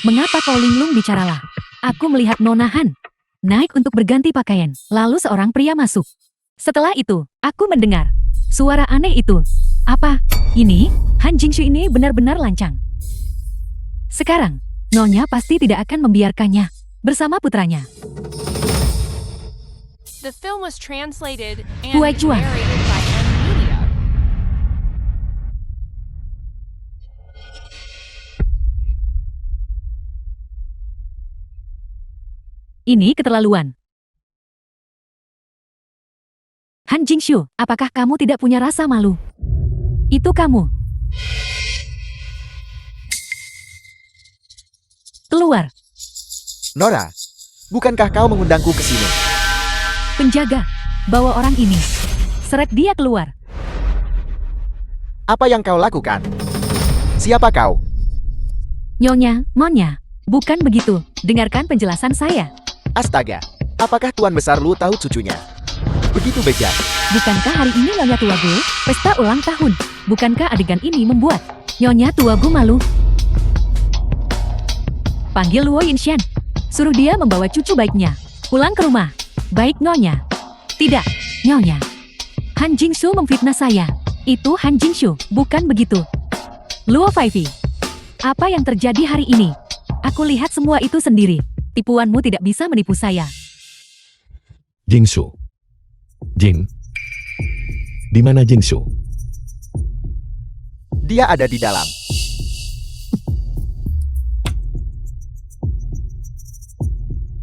[SPEAKER 2] Mengapa kau linglung bicaralah? Aku melihat Nona Han naik untuk berganti pakaian. Lalu seorang pria masuk. Setelah itu, aku mendengar suara aneh itu. Apa? Ini? Han Jingshu ini benar-benar lancang. Sekarang, Nyonya pasti tidak akan membiarkannya bersama putranya.
[SPEAKER 4] The film was translated and
[SPEAKER 2] Huai Chuan.
[SPEAKER 4] narrated by M Media.
[SPEAKER 2] Ini keterlaluan. Han Jingshu, apakah kamu tidak punya rasa malu? Itu kamu. Keluar.
[SPEAKER 3] Nora, bukankah kau mengundangku ke sini?
[SPEAKER 2] Penjaga, bawa orang ini. Seret dia keluar.
[SPEAKER 3] Apa yang kau lakukan? Siapa kau?
[SPEAKER 2] Nyonya, bukan begitu. Dengarkan penjelasan saya.
[SPEAKER 3] Astaga, apakah Tuan Besar Lu tahu cucunya? Begitu bejat.
[SPEAKER 2] Bukankah hari ini Nyonya Tuagu pesta ulang tahun? Bukankah adegan ini membuat Nyonya Tuagu malu? Panggil Luo Yinshan. Suruh dia membawa cucu baiknya pulang ke rumah. Baik Nyonya. Tidak, Nyonya. Han Jingshu memfitnah saya. Itu Han Jingshu, bukan begitu. Luo Feifei. Apa yang terjadi hari ini? Aku lihat semua itu sendiri. Tipuanmu tidak bisa menipu saya.
[SPEAKER 1] Jingsu. Jing. Di mana Jingsu?
[SPEAKER 3] Dia ada di dalam.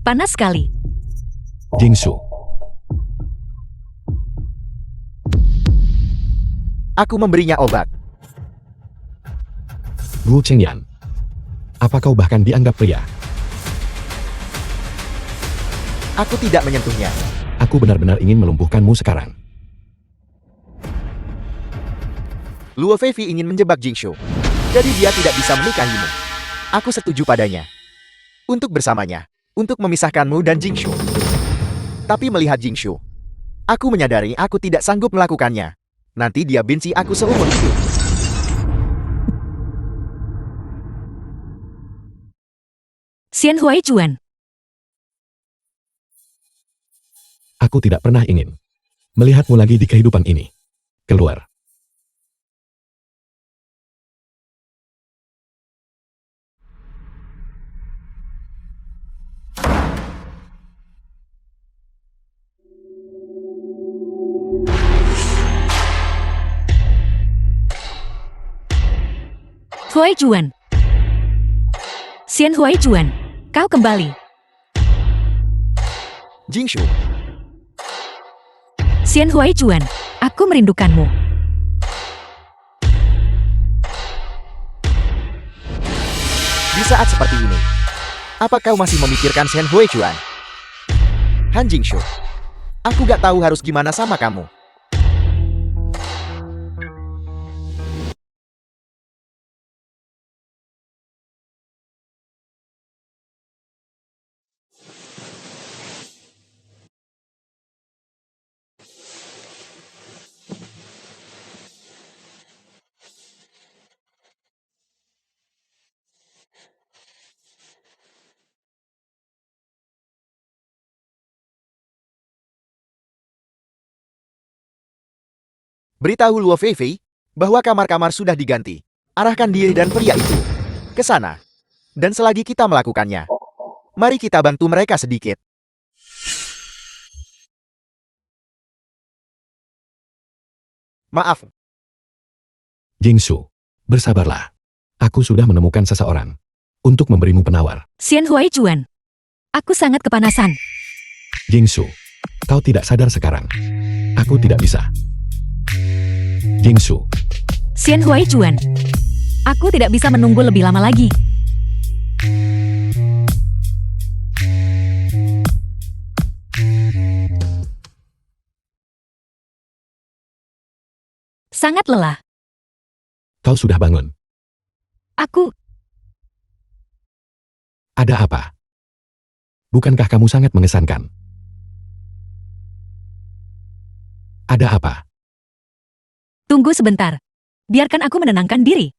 [SPEAKER 2] Panas sekali.
[SPEAKER 1] Jingsu.
[SPEAKER 3] Aku memberinya obat.
[SPEAKER 1] Wu Chengyan. Apa kau bahkan dianggap pria?
[SPEAKER 3] Aku tidak menyentuhnya.
[SPEAKER 1] Aku benar-benar ingin melumpuhkanmu sekarang.
[SPEAKER 3] Luo Feifei ingin menjebak Jingshu. Jadi dia tidak bisa menikahimu. Aku setuju padanya. Untuk bersamanya. Untuk memisahkanmu dan Jingshu. Tapi melihat Jingshu, aku menyadari aku tidak sanggup melakukannya. Nanti dia benci aku seumur hidup.
[SPEAKER 2] Xian Huai Chuan.
[SPEAKER 1] Aku tidak pernah ingin melihatmu lagi di kehidupan ini. Keluar.
[SPEAKER 2] Huai Chuan. Xian Huai Chuan. Kau kembali.
[SPEAKER 3] Jingshu,
[SPEAKER 2] Xian Huai Chuan. Aku merindukanmu.
[SPEAKER 3] di saat seperti ini, apa kau masih memikirkan Shen Hui Chuan? Han Jingshu, aku gak tahu harus gimana sama kamu. Beritahu Luo Feifei bahwa kamar-kamar sudah diganti. Arahkan dia dan pria itu ke sana. Dan selagi kita melakukannya, mari kita bantu mereka sedikit. Maaf,
[SPEAKER 1] Jingsu, bersabarlah. Aku sudah menemukan seseorang untuk memberimu penawar.
[SPEAKER 2] Xian Huai Chuan. Aku sangat kepanasan.
[SPEAKER 1] Jingsu, kau tidak sadar sekarang. Aku tidak bisa. Jingsu,
[SPEAKER 2] Xian Huai Chuan. Aku tidak bisa menunggu lebih lama lagi. Sangat lelah.
[SPEAKER 1] kau sudah bangun.
[SPEAKER 2] Aku,
[SPEAKER 1] Ada apa? Bukankah kamu sangat mengesankan? Ada apa?
[SPEAKER 2] tunggu sebentar. Biarkan aku menenangkan diri.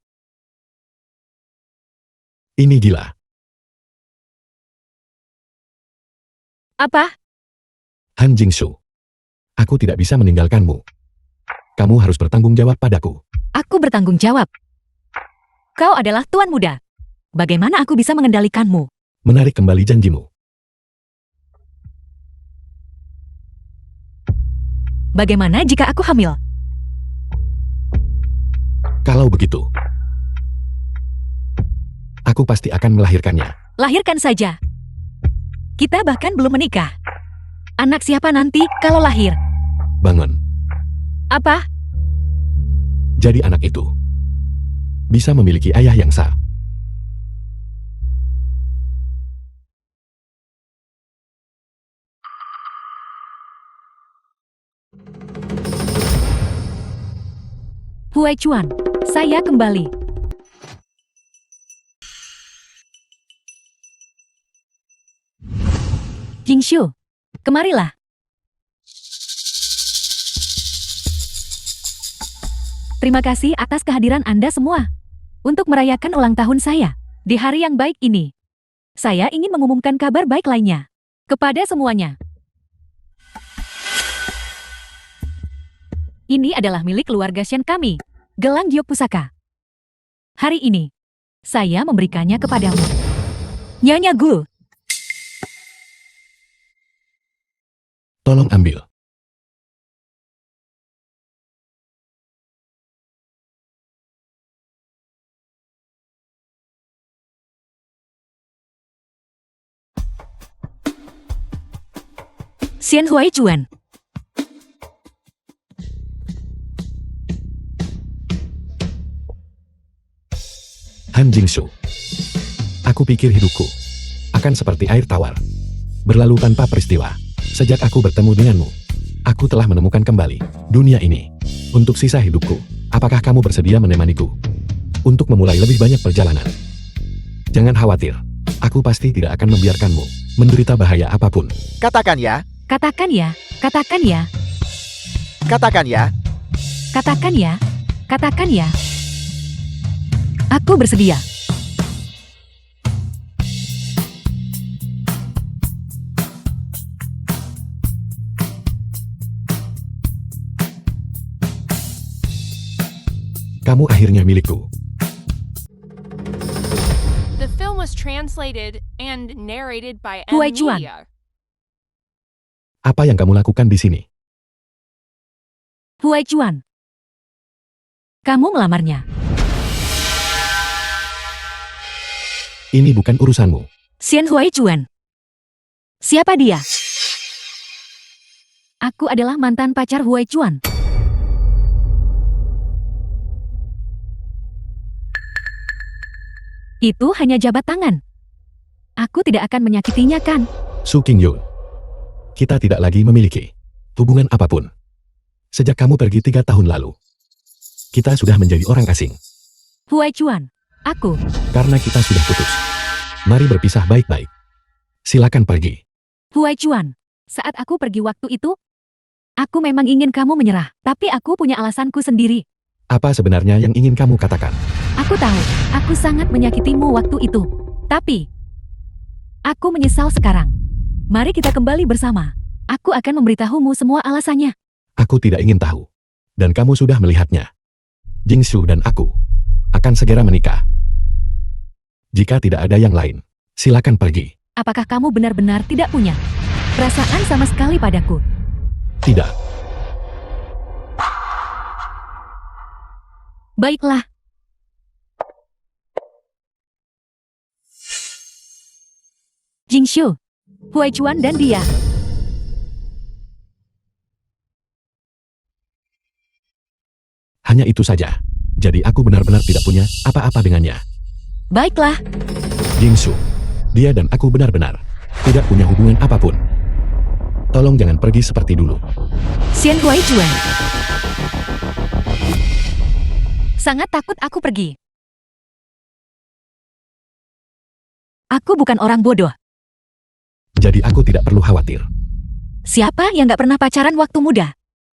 [SPEAKER 1] Ini gila.
[SPEAKER 2] Apa?
[SPEAKER 1] Han Jingsu, aku tidak bisa meninggalkanmu. Kamu harus bertanggung jawab padaku.
[SPEAKER 2] Aku bertanggung jawab. Kau adalah tuan muda. Bagaimana aku bisa mengendalikanmu?
[SPEAKER 1] Menarik kembali janjimu.
[SPEAKER 2] Bagaimana jika aku hamil?
[SPEAKER 1] Kalau begitu, aku pasti akan melahirkannya.
[SPEAKER 2] Lahirkan saja. Kita bahkan belum menikah. Anak siapa nanti kalau lahir?
[SPEAKER 1] Bangun.
[SPEAKER 2] Apa?
[SPEAKER 1] Jadi anak itu bisa memiliki ayah yang sah.
[SPEAKER 2] Huai Chuan, saya kembali. Jingshu, kemarilah. Terima kasih atas kehadiran Anda semua. Untuk merayakan ulang tahun saya, di hari yang baik ini, saya ingin mengumumkan kabar baik lainnya. Kepada semuanya. Ini adalah milik keluarga Shen kami, gelang Giok Pusaka. Hari ini, saya memberikannya kepadamu. Nyonya Gu,
[SPEAKER 1] Tolong ambil.
[SPEAKER 2] Xian Huai Chuan.
[SPEAKER 1] Han Jingsu, aku pikir hidupku akan seperti air tawar, berlalu tanpa peristiwa. Sejak aku bertemu denganmu, aku telah menemukan kembali dunia ini. Untuk sisa hidupku, apakah kamu bersedia menemaniku untuk memulai lebih banyak perjalanan? Jangan khawatir, aku pasti tidak akan membiarkanmu menderita bahaya apapun.
[SPEAKER 3] katakan ya,
[SPEAKER 2] Katakan ya, katakan ya,
[SPEAKER 3] katakan ya.
[SPEAKER 2] katakan ya, katakan ya. Aku bersedia.
[SPEAKER 1] Kamu akhirnya milikku.
[SPEAKER 4] The film was translated and narrated by M.
[SPEAKER 2] Huai Chuan.
[SPEAKER 4] Media.
[SPEAKER 1] Apa yang kamu lakukan di sini?
[SPEAKER 2] Huai Chuan. Kamu melamarnya.
[SPEAKER 1] Ini bukan urusanmu.
[SPEAKER 2] Xian Huai Chuan. Siapa dia? Aku adalah mantan pacar Huai Chuan. Itu hanya jabat tangan. Aku tidak akan menyakitinya kan?
[SPEAKER 1] Su Qingyun, kita tidak lagi memiliki hubungan apapun. Sejak kamu pergi 3 tahun lalu, kita sudah menjadi orang asing.
[SPEAKER 2] Huai Chuan, aku.
[SPEAKER 1] Karena kita sudah putus, mari berpisah baik-baik. Silakan pergi.
[SPEAKER 2] Huai Chuan, saat aku pergi waktu itu, aku memang ingin kamu menyerah, tapi aku punya alasanku sendiri.
[SPEAKER 1] Apa sebenarnya yang ingin kamu katakan?
[SPEAKER 2] Aku tahu, aku sangat menyakitimu waktu itu. Tapi, aku menyesal sekarang. Mari kita kembali bersama. Aku akan memberitahumu semua alasannya.
[SPEAKER 1] Aku tidak ingin tahu. Dan kamu sudah melihatnya. Jingsu dan aku akan segera menikah. Jika tidak ada yang lain, silakan pergi.
[SPEAKER 2] Apakah kamu benar-benar tidak punya perasaan sama sekali padaku?
[SPEAKER 1] Tidak,
[SPEAKER 2] Baiklah. Jingshu, Huaichuan dan dia.
[SPEAKER 1] hanya itu saja. Jadi aku benar-benar tidak punya apa-apa dengannya.
[SPEAKER 2] Baiklah,
[SPEAKER 1] Jingsu, dia dan aku benar-benar tidak punya hubungan apapun. Tolong jangan pergi seperti dulu.
[SPEAKER 2] Xian Huaichuan. Sangat takut aku pergi. Aku bukan orang bodoh.
[SPEAKER 1] Jadi aku tidak perlu khawatir.
[SPEAKER 2] Siapa yang gak pernah pacaran waktu muda?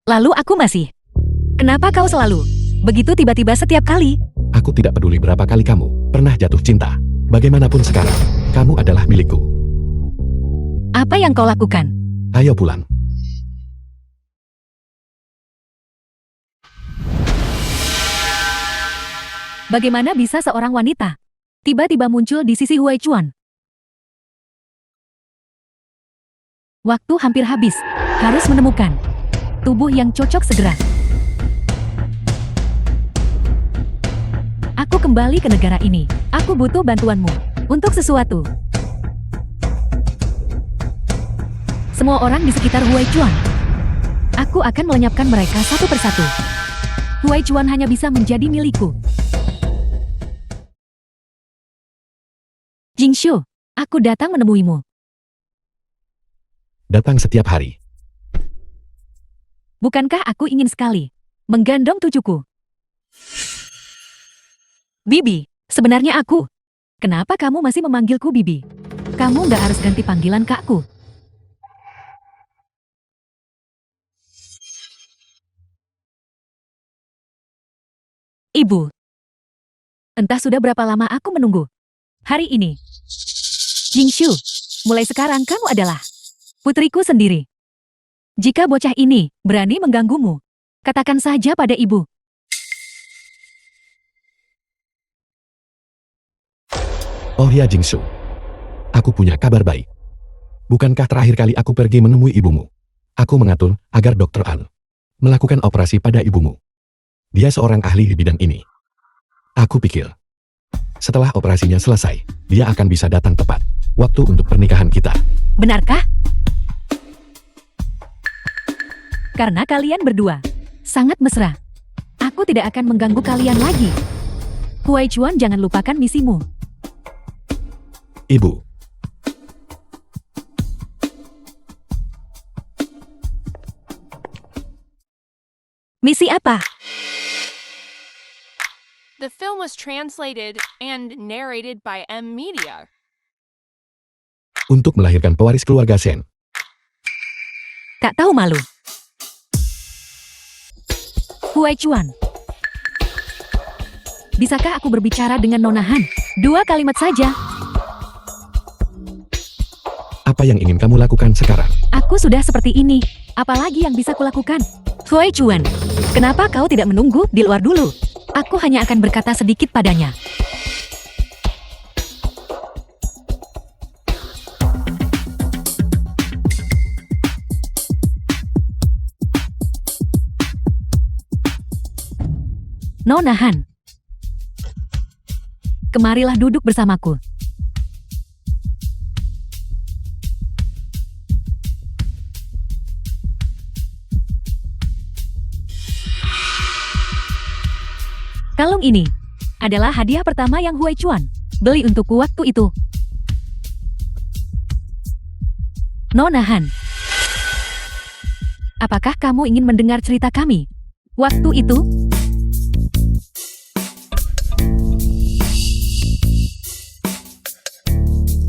[SPEAKER 2] Lalu aku masih. Kenapa kau selalu begitu tiba-tiba setiap kali?
[SPEAKER 1] Aku tidak peduli berapa kali kamu pernah jatuh cinta. Bagaimanapun sekarang, kamu adalah milikku.
[SPEAKER 2] Apa yang kau lakukan?
[SPEAKER 1] Ayo pulang.
[SPEAKER 2] Bagaimana bisa seorang wanita tiba-tiba muncul di sisi Huaichuan? Waktu hampir habis. Harus menemukan tubuh yang cocok segera. Aku kembali ke negara ini. Aku butuh bantuanmu untuk sesuatu. Semua orang di sekitar Huaichuan. Aku akan melenyapkan mereka satu persatu. Huaichuan hanya bisa menjadi milikku. Jingshu, aku datang menemuimu.
[SPEAKER 1] Datang setiap hari.
[SPEAKER 2] Bukankah aku ingin sekali menggendong tujuku? Bibi, sebenarnya aku. Kenapa kamu masih memanggilku Bibi? Kamu nggak harus ganti panggilan kakku. Ibu. Entah sudah berapa lama aku menunggu. Hari ini. Jingshu, mulai sekarang kamu adalah putriku sendiri. Jika bocah ini berani mengganggumu, katakan saja pada ibu.
[SPEAKER 1] Oh ya Jingsu, aku punya kabar baik. Bukankah terakhir kali aku pergi menemui ibumu? Aku mengatur agar Dr. An melakukan operasi pada ibumu. Dia seorang ahli di bidang ini. Aku pikir, setelah operasinya selesai, dia akan bisa datang tepat waktu untuk pernikahan kita.
[SPEAKER 2] Benarkah? Karena kalian berdua sangat mesra. Aku tidak akan mengganggu kalian lagi. Huaichuan, jangan lupakan misimu.
[SPEAKER 1] Ibu,
[SPEAKER 2] Misi apa?
[SPEAKER 4] The film was translated and narrated by M Media.
[SPEAKER 1] untuk melahirkan pewaris keluarga Sen.
[SPEAKER 2] Tak tahu malu. Huaichuan. Bisakah aku berbicara dengan Nona Han? 2 kalimat saja.
[SPEAKER 1] Apa yang ingin kamu lakukan sekarang?
[SPEAKER 2] Aku sudah seperti ini. Apalagi yang bisa kulakukan? Huaichuan, kenapa kau tidak menunggu di luar dulu? Aku hanya akan berkata sedikit padanya. Nona Han, kemarilah duduk bersamaku. Kalung ini adalah hadiah pertama yang Huaichuan beli untukku waktu itu. Nona Han, apakah kamu ingin mendengar cerita kami waktu itu?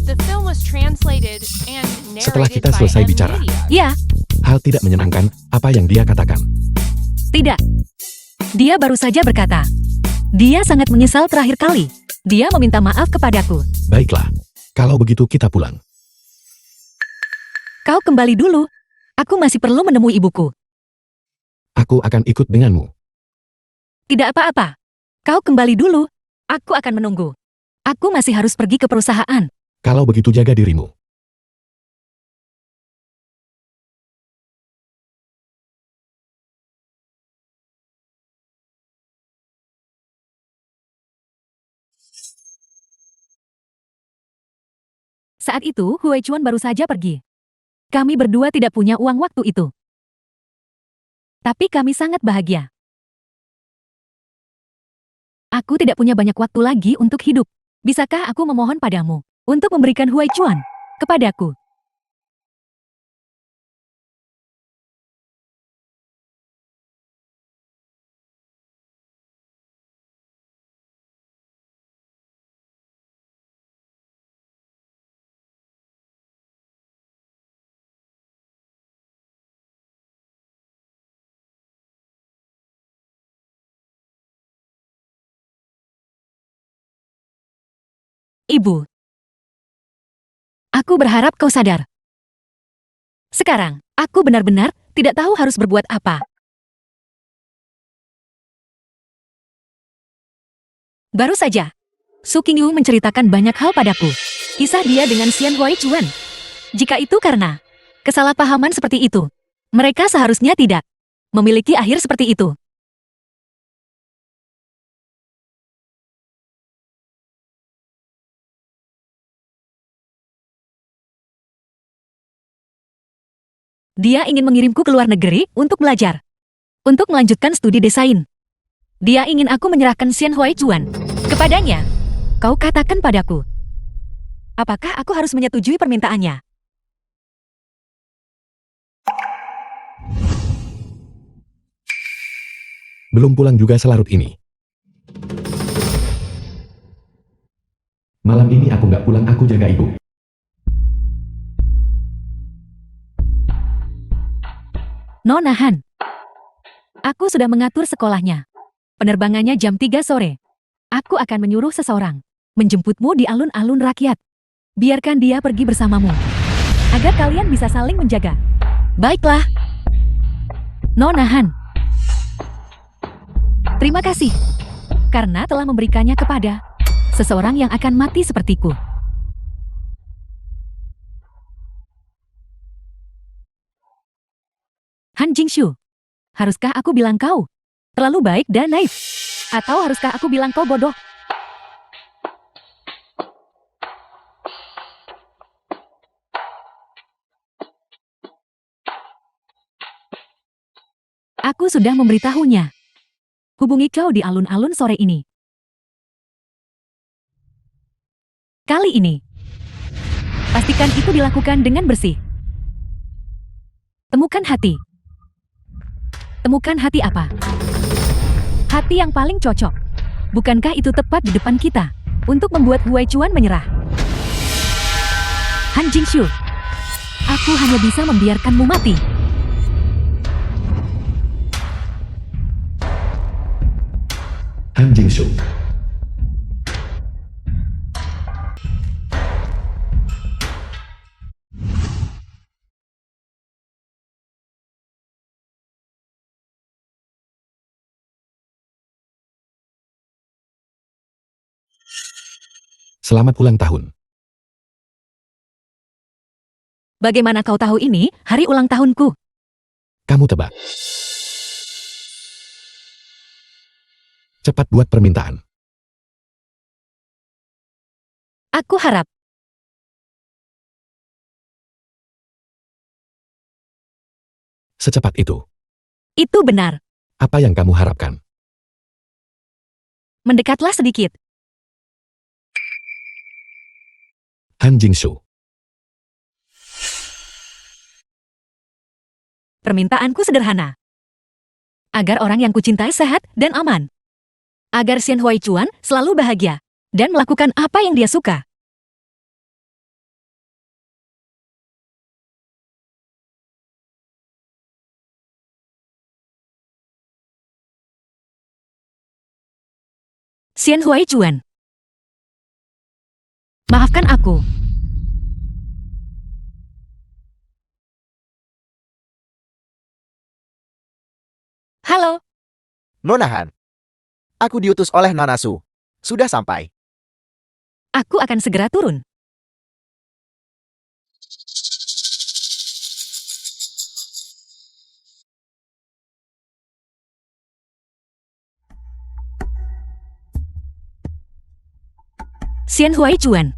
[SPEAKER 4] The film was translated and
[SPEAKER 1] Setelah
[SPEAKER 4] narrated
[SPEAKER 1] kita
[SPEAKER 4] by
[SPEAKER 1] selesai
[SPEAKER 4] M
[SPEAKER 1] bicara.
[SPEAKER 4] Media.
[SPEAKER 2] Ya,
[SPEAKER 1] Hal tidak menyenangkan apa yang dia katakan.
[SPEAKER 2] tidak. Dia baru saja berkata, dia sangat menyesal terakhir kali. Dia meminta maaf kepadaku.
[SPEAKER 1] Baiklah, kalau begitu kita pulang.
[SPEAKER 2] Kau kembali dulu. Aku masih perlu menemui ibuku.
[SPEAKER 1] Aku akan ikut denganmu.
[SPEAKER 2] Tidak apa-apa. Kau kembali dulu. Aku akan menunggu. Aku masih harus pergi ke perusahaan.
[SPEAKER 1] Kalau begitu jaga dirimu.
[SPEAKER 2] Saat itu, Hui Chuan baru saja pergi. Kami berdua tidak punya uang waktu itu. Tapi kami sangat bahagia. Aku tidak punya banyak waktu lagi untuk hidup. Bisakah aku memohon padamu untuk memberikan Hui Chuan kepadaku? Ibu, aku berharap kau sadar. Sekarang, aku benar-benar tidak tahu harus berbuat apa. Baru saja, Su Qingyu menceritakan banyak hal padaku. Kisah dia dengan Xian Hui Chuan. Jika itu karena kesalahpahaman seperti itu, mereka seharusnya tidak memiliki akhir seperti itu. Dia ingin mengirimku ke luar negeri untuk belajar. Untuk melanjutkan studi desain. Dia ingin aku menyerahkan Xian Hui Chuan kepadanya. Kau katakan padaku. Apakah aku harus menyetujui permintaannya?
[SPEAKER 1] Belum pulang juga selarut ini. Malam ini aku nggak pulang, aku jaga ibu.
[SPEAKER 2] Nona Han. Aku sudah mengatur sekolahnya. Penerbangannya jam 3 sore. Aku akan menyuruh seseorang menjemputmu di alun-alun rakyat. Biarkan dia pergi bersamamu. Agar kalian bisa saling menjaga. Baiklah. Nona Han. Terima kasih. Karena telah memberikannya kepada seseorang yang akan mati sepertiku. Han Jingshu. Haruskah aku bilang kau terlalu baik dan naif? Atau haruskah aku bilang kau bodoh? Aku sudah memberitahunya. Hubungi kau di alun-alun sore ini. Kali ini, pastikan itu dilakukan dengan bersih. Temukan hati. Temukan hati apa? Hati yang paling cocok. Bukankah itu tepat di depan kita untuk membuat Hui Chuan menyerah? Han Jingshu, aku hanya bisa membiarkanmu mati.
[SPEAKER 1] Han Jingshu. Selamat ulang tahun.
[SPEAKER 2] Bagaimana kau tahu ini hari ulang tahunku?
[SPEAKER 1] Kamu tebak. Cepat buat permintaan.
[SPEAKER 2] Aku harap.
[SPEAKER 1] Secepat itu.
[SPEAKER 2] Itu benar.
[SPEAKER 1] Apa yang kamu harapkan?
[SPEAKER 2] Mendekatlah sedikit.
[SPEAKER 1] Han Jingshu.
[SPEAKER 2] Permintaanku sederhana. Agar orang yang kucintai sehat dan aman. Agar Xian Hui Chuan selalu bahagia dan melakukan apa yang dia suka. Xian Hui Chuan. Maafkan aku. Halo.
[SPEAKER 3] Nona Han. Aku diutus oleh Nona Su. Sudah sampai.
[SPEAKER 2] Aku akan segera turun. Xian Huaichuan,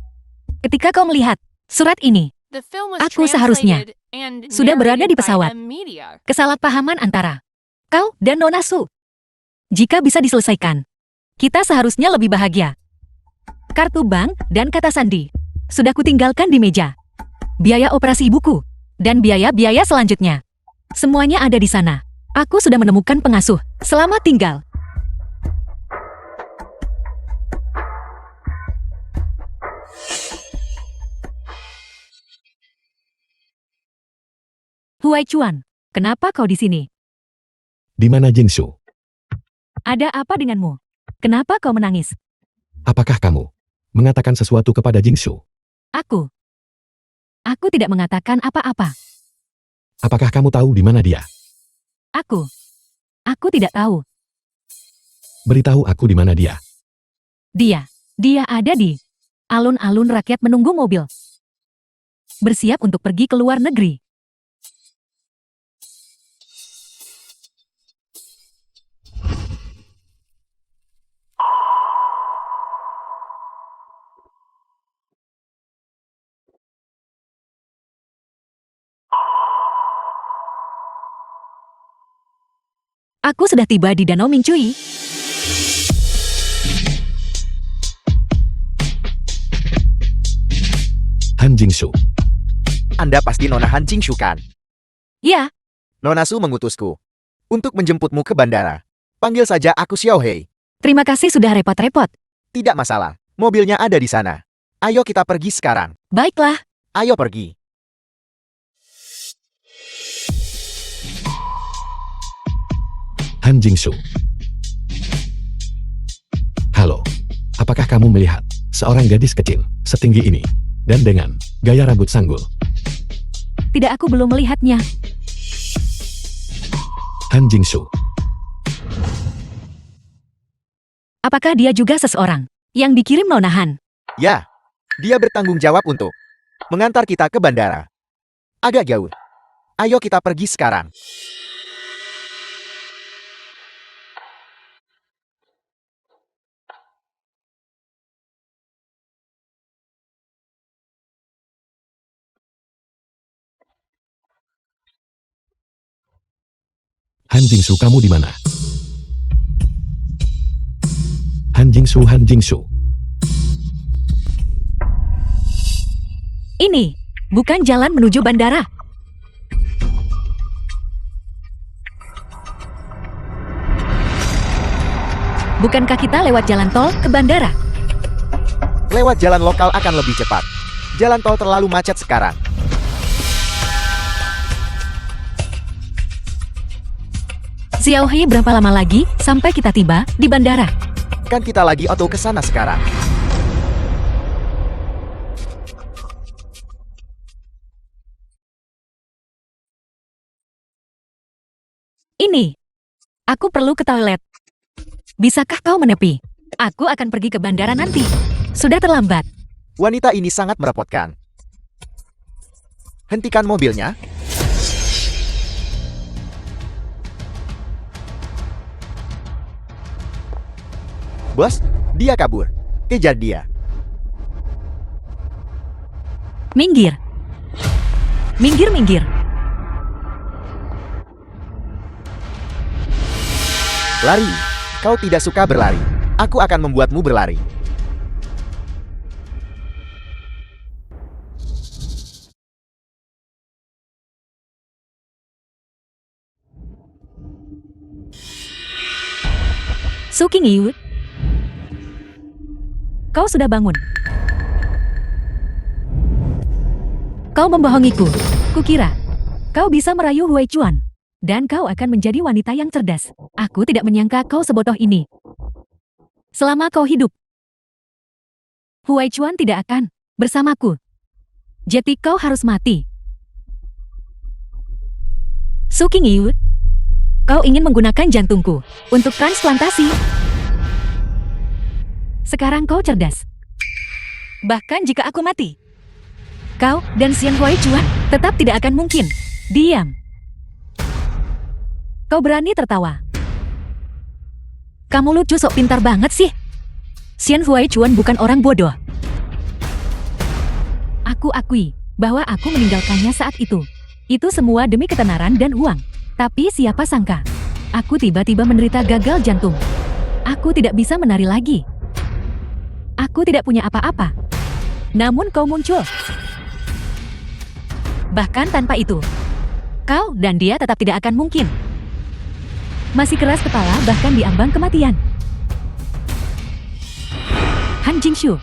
[SPEAKER 2] ketika kau melihat surat ini,
[SPEAKER 4] The film was
[SPEAKER 2] Aku seharusnya
[SPEAKER 4] translated and
[SPEAKER 2] sudah berada di
[SPEAKER 4] narrated by
[SPEAKER 2] pesawat.
[SPEAKER 4] M Media.
[SPEAKER 2] kesalahpahaman antara kau dan Nona Su. Jika bisa diselesaikan, kita seharusnya lebih bahagia. Kartu bank dan kata sandi sudah kutinggalkan di meja. Biaya operasi ibuku dan biaya-biaya selanjutnya, semuanya ada di sana. Aku sudah menemukan pengasuh. Selamat tinggal. Huaichuan, kenapa kau di sini?
[SPEAKER 1] Di mana Jingsu?
[SPEAKER 2] Ada apa denganmu? Kenapa kau menangis?
[SPEAKER 1] Apakah kamu mengatakan sesuatu kepada Jingsu?
[SPEAKER 2] Aku tidak mengatakan apa-apa.
[SPEAKER 1] Apakah kamu tahu di mana dia?
[SPEAKER 2] Aku tidak tahu.
[SPEAKER 1] Beritahu aku di mana dia.
[SPEAKER 2] Dia ada di alun-alun rakyat menunggu mobil. Bersiap untuk pergi ke luar negeri. Aku sudah tiba di Danau Mincui.
[SPEAKER 1] Han Jingsu.
[SPEAKER 3] Anda pasti Nona Han Jingshu kan?
[SPEAKER 2] Ya,
[SPEAKER 3] Nona Su mengutusku untuk menjemputmu ke bandara. Panggil saja aku Xiao Hei.
[SPEAKER 2] terima kasih sudah repot-repot.
[SPEAKER 3] Tidak masalah, mobilnya ada di sana. Ayo kita pergi sekarang.
[SPEAKER 2] Baiklah,
[SPEAKER 3] Ayo pergi.
[SPEAKER 1] Han Jingsu. Halo, apakah kamu melihat seorang gadis kecil setinggi ini dan dengan gaya rambut sanggul?
[SPEAKER 2] tidak, aku belum melihatnya.
[SPEAKER 1] Han Jingsu.
[SPEAKER 2] Apakah dia juga seseorang yang dikirim Nona Han?
[SPEAKER 3] Ya, dia bertanggung jawab untuk mengantar kita ke bandara. Agak jauh. Ayo kita pergi sekarang.
[SPEAKER 1] Han Jingsu, kamu di mana? Han Jingsu, Han Jingsu.
[SPEAKER 2] Ini bukan jalan menuju bandara. Bukankah kita lewat jalan tol ke bandara?
[SPEAKER 3] Lewat jalan lokal akan lebih cepat. Jalan tol terlalu macet sekarang.
[SPEAKER 2] Xiao Hei, berapa lama lagi sampai kita tiba di bandara?
[SPEAKER 3] Kan kita lagi auto ke sana sekarang.
[SPEAKER 2] Ini. Aku perlu ke toilet. Bisakah kau menepi? Aku akan pergi ke bandara nanti. Sudah terlambat.
[SPEAKER 3] Wanita ini sangat merepotkan. Hentikan mobilnya. Bos, dia kabur. Kejar dia.
[SPEAKER 2] Minggir. Minggir, minggir.
[SPEAKER 3] Lari. Kau tidak suka berlari. Aku akan membuatmu berlari.
[SPEAKER 2] Su Qingyu. Kau sudah bangun. Kau membohongiku. Kukira kau bisa merayu Huaichuan. Dan kau akan menjadi wanita yang cerdas. Aku tidak menyangka kau sebodoh ini. Selama kau hidup, Huaichuan tidak akan bersamaku. Jadi kau harus mati. Su Qingyu, kau ingin menggunakan jantungku untuk transplantasi. Sekarang kau cerdas. Bahkan jika aku mati, kau dan Xian Huaichuan tetap tidak akan mungkin. Diam. Kau berani tertawa. Kamu lucu sok pintar banget sih. Xian Huaichuan bukan orang bodoh. Aku akui bahwa aku meninggalkannya saat itu. Itu semua demi ketenaran dan uang. Tapi siapa sangka, aku tiba-tiba menderita gagal jantung. Aku tidak bisa menari lagi. Aku tidak punya apa-apa. Namun kau muncul. Bahkan tanpa itu, kau dan dia tetap tidak akan mungkin. Masih keras kepala bahkan diambang kematian. Han Jingshu,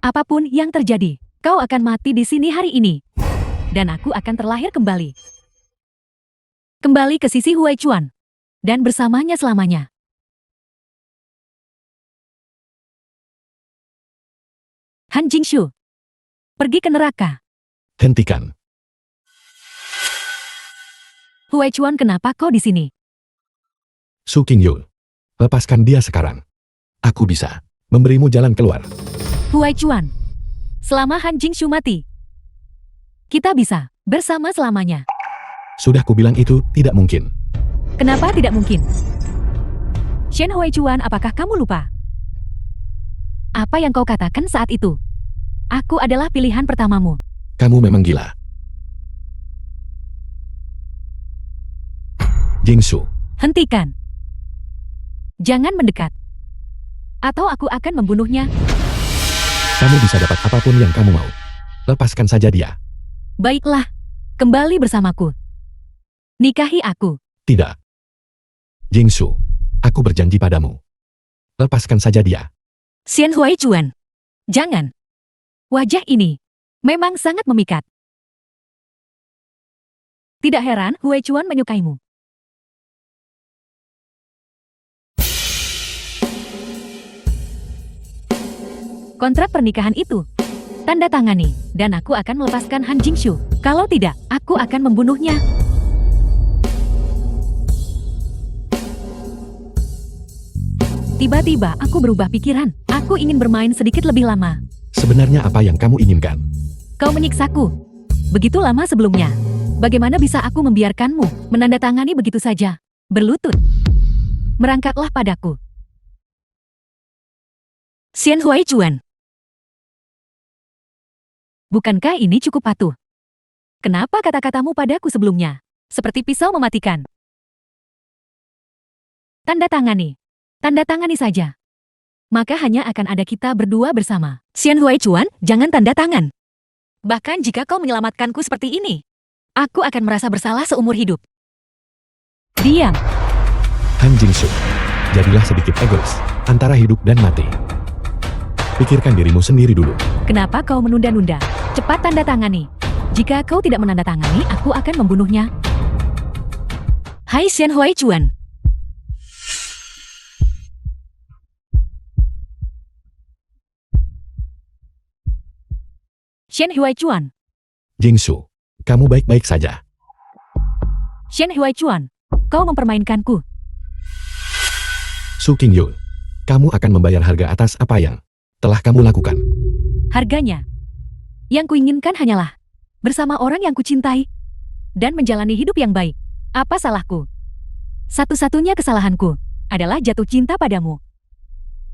[SPEAKER 2] apapun yang terjadi, kau akan mati di sini hari ini. Dan aku akan terlahir kembali. Kembali ke sisi Huaichuan. Dan bersamanya selamanya. Han Jingshu, pergi ke neraka.
[SPEAKER 1] Hentikan.
[SPEAKER 2] Huaichuan, kenapa kau di sini?
[SPEAKER 1] Su Qingyul, lepaskan dia sekarang. Aku bisa memberimu jalan keluar.
[SPEAKER 2] Huaichuan, selama Han Jingshu mati, kita bisa bersama selamanya.
[SPEAKER 1] Sudah kubilang itu tidak mungkin.
[SPEAKER 2] Kenapa tidak mungkin? Shen Huaichuan, apakah kamu lupa? Apa yang kau katakan saat itu? Aku adalah pilihan pertamamu.
[SPEAKER 1] Kamu memang gila. Jingsu,
[SPEAKER 2] Hentikan. Jangan mendekat. Atau aku akan membunuhnya.
[SPEAKER 1] kamu bisa dapat apapun yang kamu mau. Lepaskan saja dia.
[SPEAKER 2] Baiklah, kembali bersamaku. Nikahi aku.
[SPEAKER 1] Tidak. Jingsu, aku berjanji padamu. Lepaskan saja dia.
[SPEAKER 2] Xian Huaichuan, jangan. Wajah ini memang sangat memikat. Tidak heran Huaichuan menyukaimu. Kontrak pernikahan itu tanda tangani, dan aku akan melepaskan Han Jingshu. Kalau tidak, aku akan membunuhnya. Tiba-tiba aku berubah pikiran. Aku ingin bermain sedikit lebih lama.
[SPEAKER 1] Sebenarnya apa yang kamu inginkan?
[SPEAKER 2] Kau menyiksaku begitu lama sebelumnya. Bagaimana bisa aku membiarkanmu menandatangani begitu saja? Berlutut. Merangkaklah padaku. Xian Huaichuan. Bukankah ini cukup patuh? Kenapa kata-katamu padaku sebelumnya seperti pisau mematikan? Tanda tangani. Tanda tangani saja. Maka hanya akan ada kita berdua bersama. Xian Huaichuan, jangan tanda tangan. Bahkan jika kau menyelamatkanku seperti ini, aku akan merasa bersalah seumur hidup. Diam.
[SPEAKER 1] Han Jingsu, jadilah sedikit egois antara hidup dan mati. Pikirkan dirimu sendiri dulu.
[SPEAKER 2] Kenapa kau menunda-nunda? Cepat tanda tangani. Jika kau tidak menandatangani, aku akan membunuhnya. Hai Xian Huaichuan. Xian Huaichuan.
[SPEAKER 1] Jingsu, kamu baik-baik saja.
[SPEAKER 2] Xian Huaichuan, kau mempermainkanku.
[SPEAKER 1] Su Qingyul, kamu akan membayar harga atas apa yang telah kamu lakukan.
[SPEAKER 2] Harganya, yang kuinginkan hanyalah bersama orang yang kucintai dan menjalani hidup yang baik. Apa salahku? Satu-satunya kesalahanku adalah jatuh cinta padamu.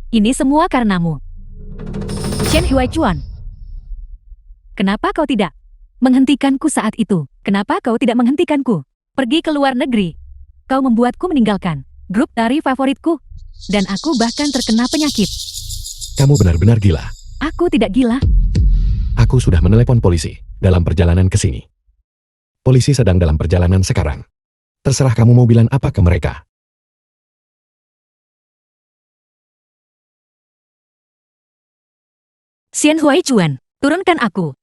[SPEAKER 2] Ini semua karenamu. Xian Huaichuan, kenapa kau tidak menghentikanku saat itu? Kenapa kau tidak menghentikanku? Pergi ke luar negeri. Kau membuatku meninggalkan grup tari favoritku. Dan aku bahkan terkena penyakit.
[SPEAKER 1] Kamu benar-benar gila.
[SPEAKER 2] Aku tidak gila.
[SPEAKER 1] Aku sudah menelepon polisi dalam perjalanan ke sini. Polisi sedang dalam perjalanan sekarang. Terserah kamu mau bilang apa ke mereka.
[SPEAKER 2] Xian Huaichuan, turunkan aku.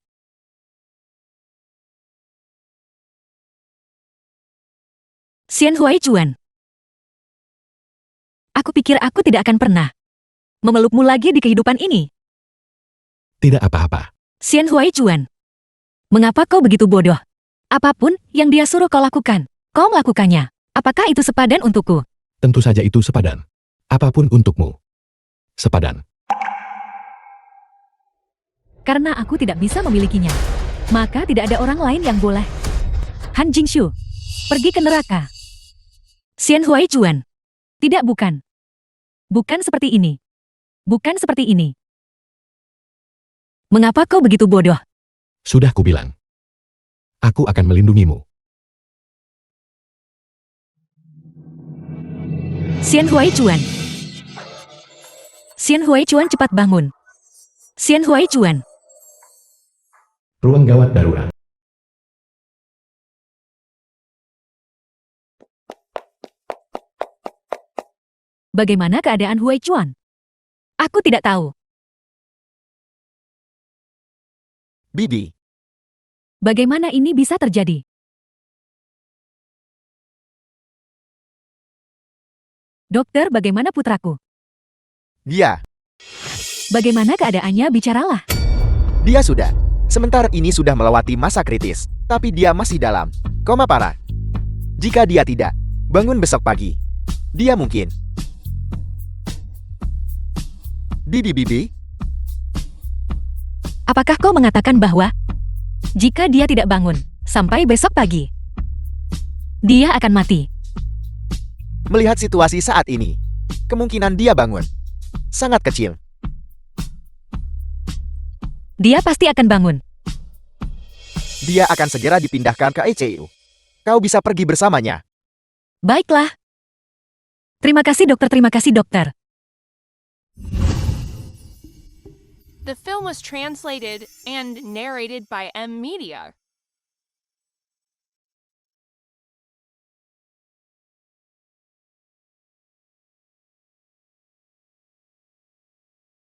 [SPEAKER 2] Xian Huaichuan. Aku pikir aku tidak akan pernah memelukmu lagi di kehidupan ini.
[SPEAKER 1] Tidak apa-apa.
[SPEAKER 2] Xian Huaichuan. Mengapa kau begitu bodoh? Apapun yang dia suruh kau lakukan, kau melakukannya. Apakah itu sepadan untukku?
[SPEAKER 1] Tentu saja itu sepadan. Apapun untukmu. Sepadan.
[SPEAKER 2] Karena aku tidak bisa memilikinya, maka tidak ada orang lain yang boleh. Han Jingshu, pergi ke neraka. Xian Huaichuan. Tidak, bukan. Bukan seperti ini. Bukan seperti ini. Mengapa kau begitu bodoh?
[SPEAKER 1] Sudah kubilang. Aku akan melindungimu.
[SPEAKER 2] Xian Huaichuan. Xian Huaichuan, cepat bangun. Xian Huaichuan.
[SPEAKER 1] Ruang gawat darurat.
[SPEAKER 2] Bagaimana keadaan Huaichuan? Aku tidak tahu.
[SPEAKER 3] Bibi,
[SPEAKER 2] Bagaimana ini bisa terjadi? Dokter, bagaimana putraku?
[SPEAKER 3] dia
[SPEAKER 2] Bagaimana keadaannya? Bicaralah.
[SPEAKER 3] sudah. Sementara ini sudah melewati masa kritis, tapi dia masih dalam koma parah. Jika dia tidak bangun besok pagi, dia mungkin. Bibi,
[SPEAKER 2] Apakah kau mengatakan bahwa jika dia tidak bangun sampai besok pagi, dia akan mati?
[SPEAKER 3] melihat situasi saat ini, kemungkinan dia bangun sangat kecil.
[SPEAKER 2] Dia pasti akan bangun.
[SPEAKER 3] Dia akan segera dipindahkan ke ICU. Kau bisa pergi bersamanya.
[SPEAKER 2] Baiklah. Terima kasih dokter, terima kasih dokter.
[SPEAKER 4] The film was translated and narrated by M Media.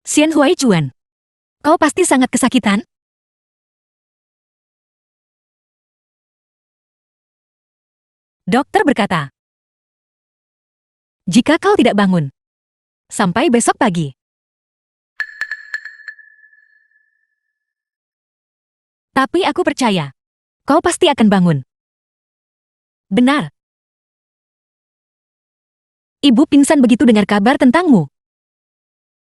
[SPEAKER 2] Xian Huaichuan, kau pasti sangat kesakitan? Dokter berkata, jika kau tidak bangun sampai besok pagi, tapi aku percaya kau pasti akan bangun. Benar. Ibu pingsan begitu dengar kabar tentangmu.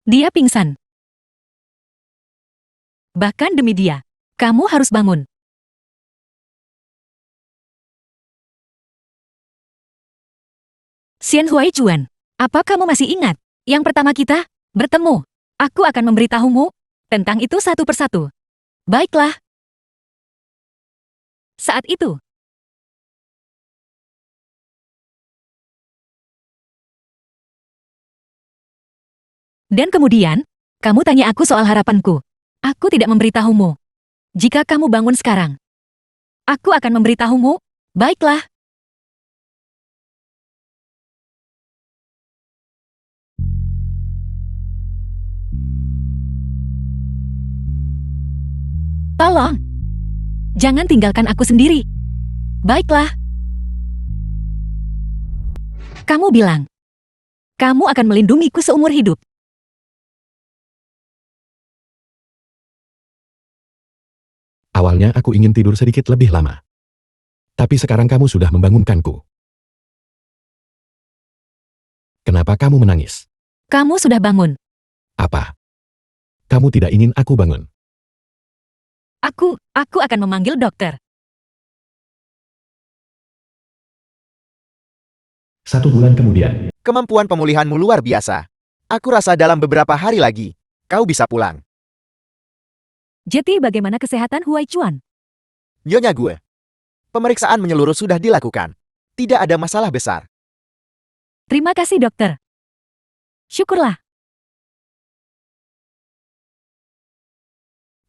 [SPEAKER 2] Dia pingsan. Bahkan demi dia, kamu harus bangun. Xian Huaichuan, apa kamu masih ingat yang pertama kita bertemu? Aku akan memberitahumu tentang itu satu persatu. Baiklah. Saat itu, dan kemudian, kamu tanya aku soal harapanku. Aku tidak memberitahumu. Jika kamu bangun sekarang, aku akan memberitahumu. Baiklah. Tolong. Jangan tinggalkan aku sendiri. Baiklah. Kamu bilang, kamu akan melindungiku seumur hidup.
[SPEAKER 1] Awalnya aku ingin tidur sedikit lebih lama. Tapi sekarang kamu sudah membangunkanku. Kenapa kamu menangis?
[SPEAKER 2] Kamu sudah bangun.
[SPEAKER 1] Apa? Kamu tidak ingin aku bangun?
[SPEAKER 2] Aku akan memanggil dokter.
[SPEAKER 1] 1 bulan kemudian.
[SPEAKER 3] Kemampuan pemulihanmu luar biasa. Aku rasa dalam beberapa hari lagi, kau bisa pulang.
[SPEAKER 2] Jadi bagaimana kesehatan Huaichuan?
[SPEAKER 3] Nyonya gue. Pemeriksaan menyeluruh sudah dilakukan. Tidak ada masalah besar.
[SPEAKER 2] Terima kasih dokter. Syukurlah.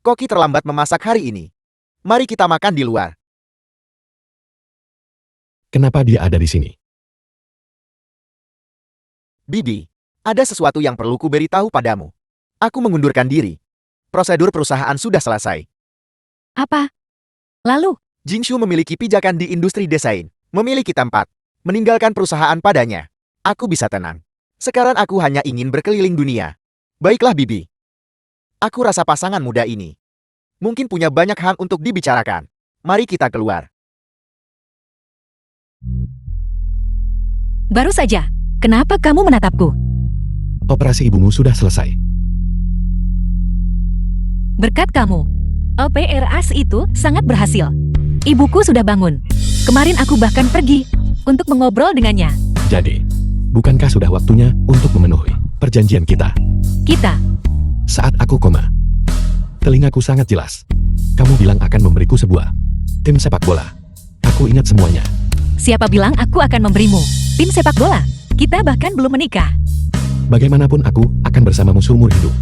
[SPEAKER 3] Koki terlambat memasak hari ini. Mari kita makan di luar.
[SPEAKER 1] Kenapa dia ada di sini?
[SPEAKER 3] Bibi, ada sesuatu yang perlu ku beritahu padamu. Aku mengundurkan diri. Prosedur perusahaan sudah selesai.
[SPEAKER 2] Apa? Lalu,
[SPEAKER 3] Jingshu memiliki pijakan di industri desain, memiliki tempat, meninggalkan perusahaan padanya. Aku bisa tenang. Sekarang aku hanya ingin berkeliling dunia. Baiklah Bibi. Aku rasa pasangan muda ini mungkin punya banyak hal untuk dibicarakan. Mari kita keluar.
[SPEAKER 2] baru saja. Kenapa kamu menatapku?
[SPEAKER 1] Operasi ibumu sudah selesai.
[SPEAKER 2] Berkat kamu, OPRAS itu sangat berhasil. Ibuku sudah bangun. Kemarin aku bahkan pergi untuk mengobrol dengannya.
[SPEAKER 1] Jadi, bukankah sudah waktunya untuk memenuhi perjanjian kita?
[SPEAKER 2] Kita,
[SPEAKER 1] Saat aku koma, telingaku sangat jelas. Kamu bilang akan memberiku sebuah tim sepak bola. Aku ingat semuanya.
[SPEAKER 2] siapa bilang aku akan memberimu tim sepak bola? Kita bahkan belum menikah.
[SPEAKER 1] Bagaimanapun aku akan bersamamu seumur hidup.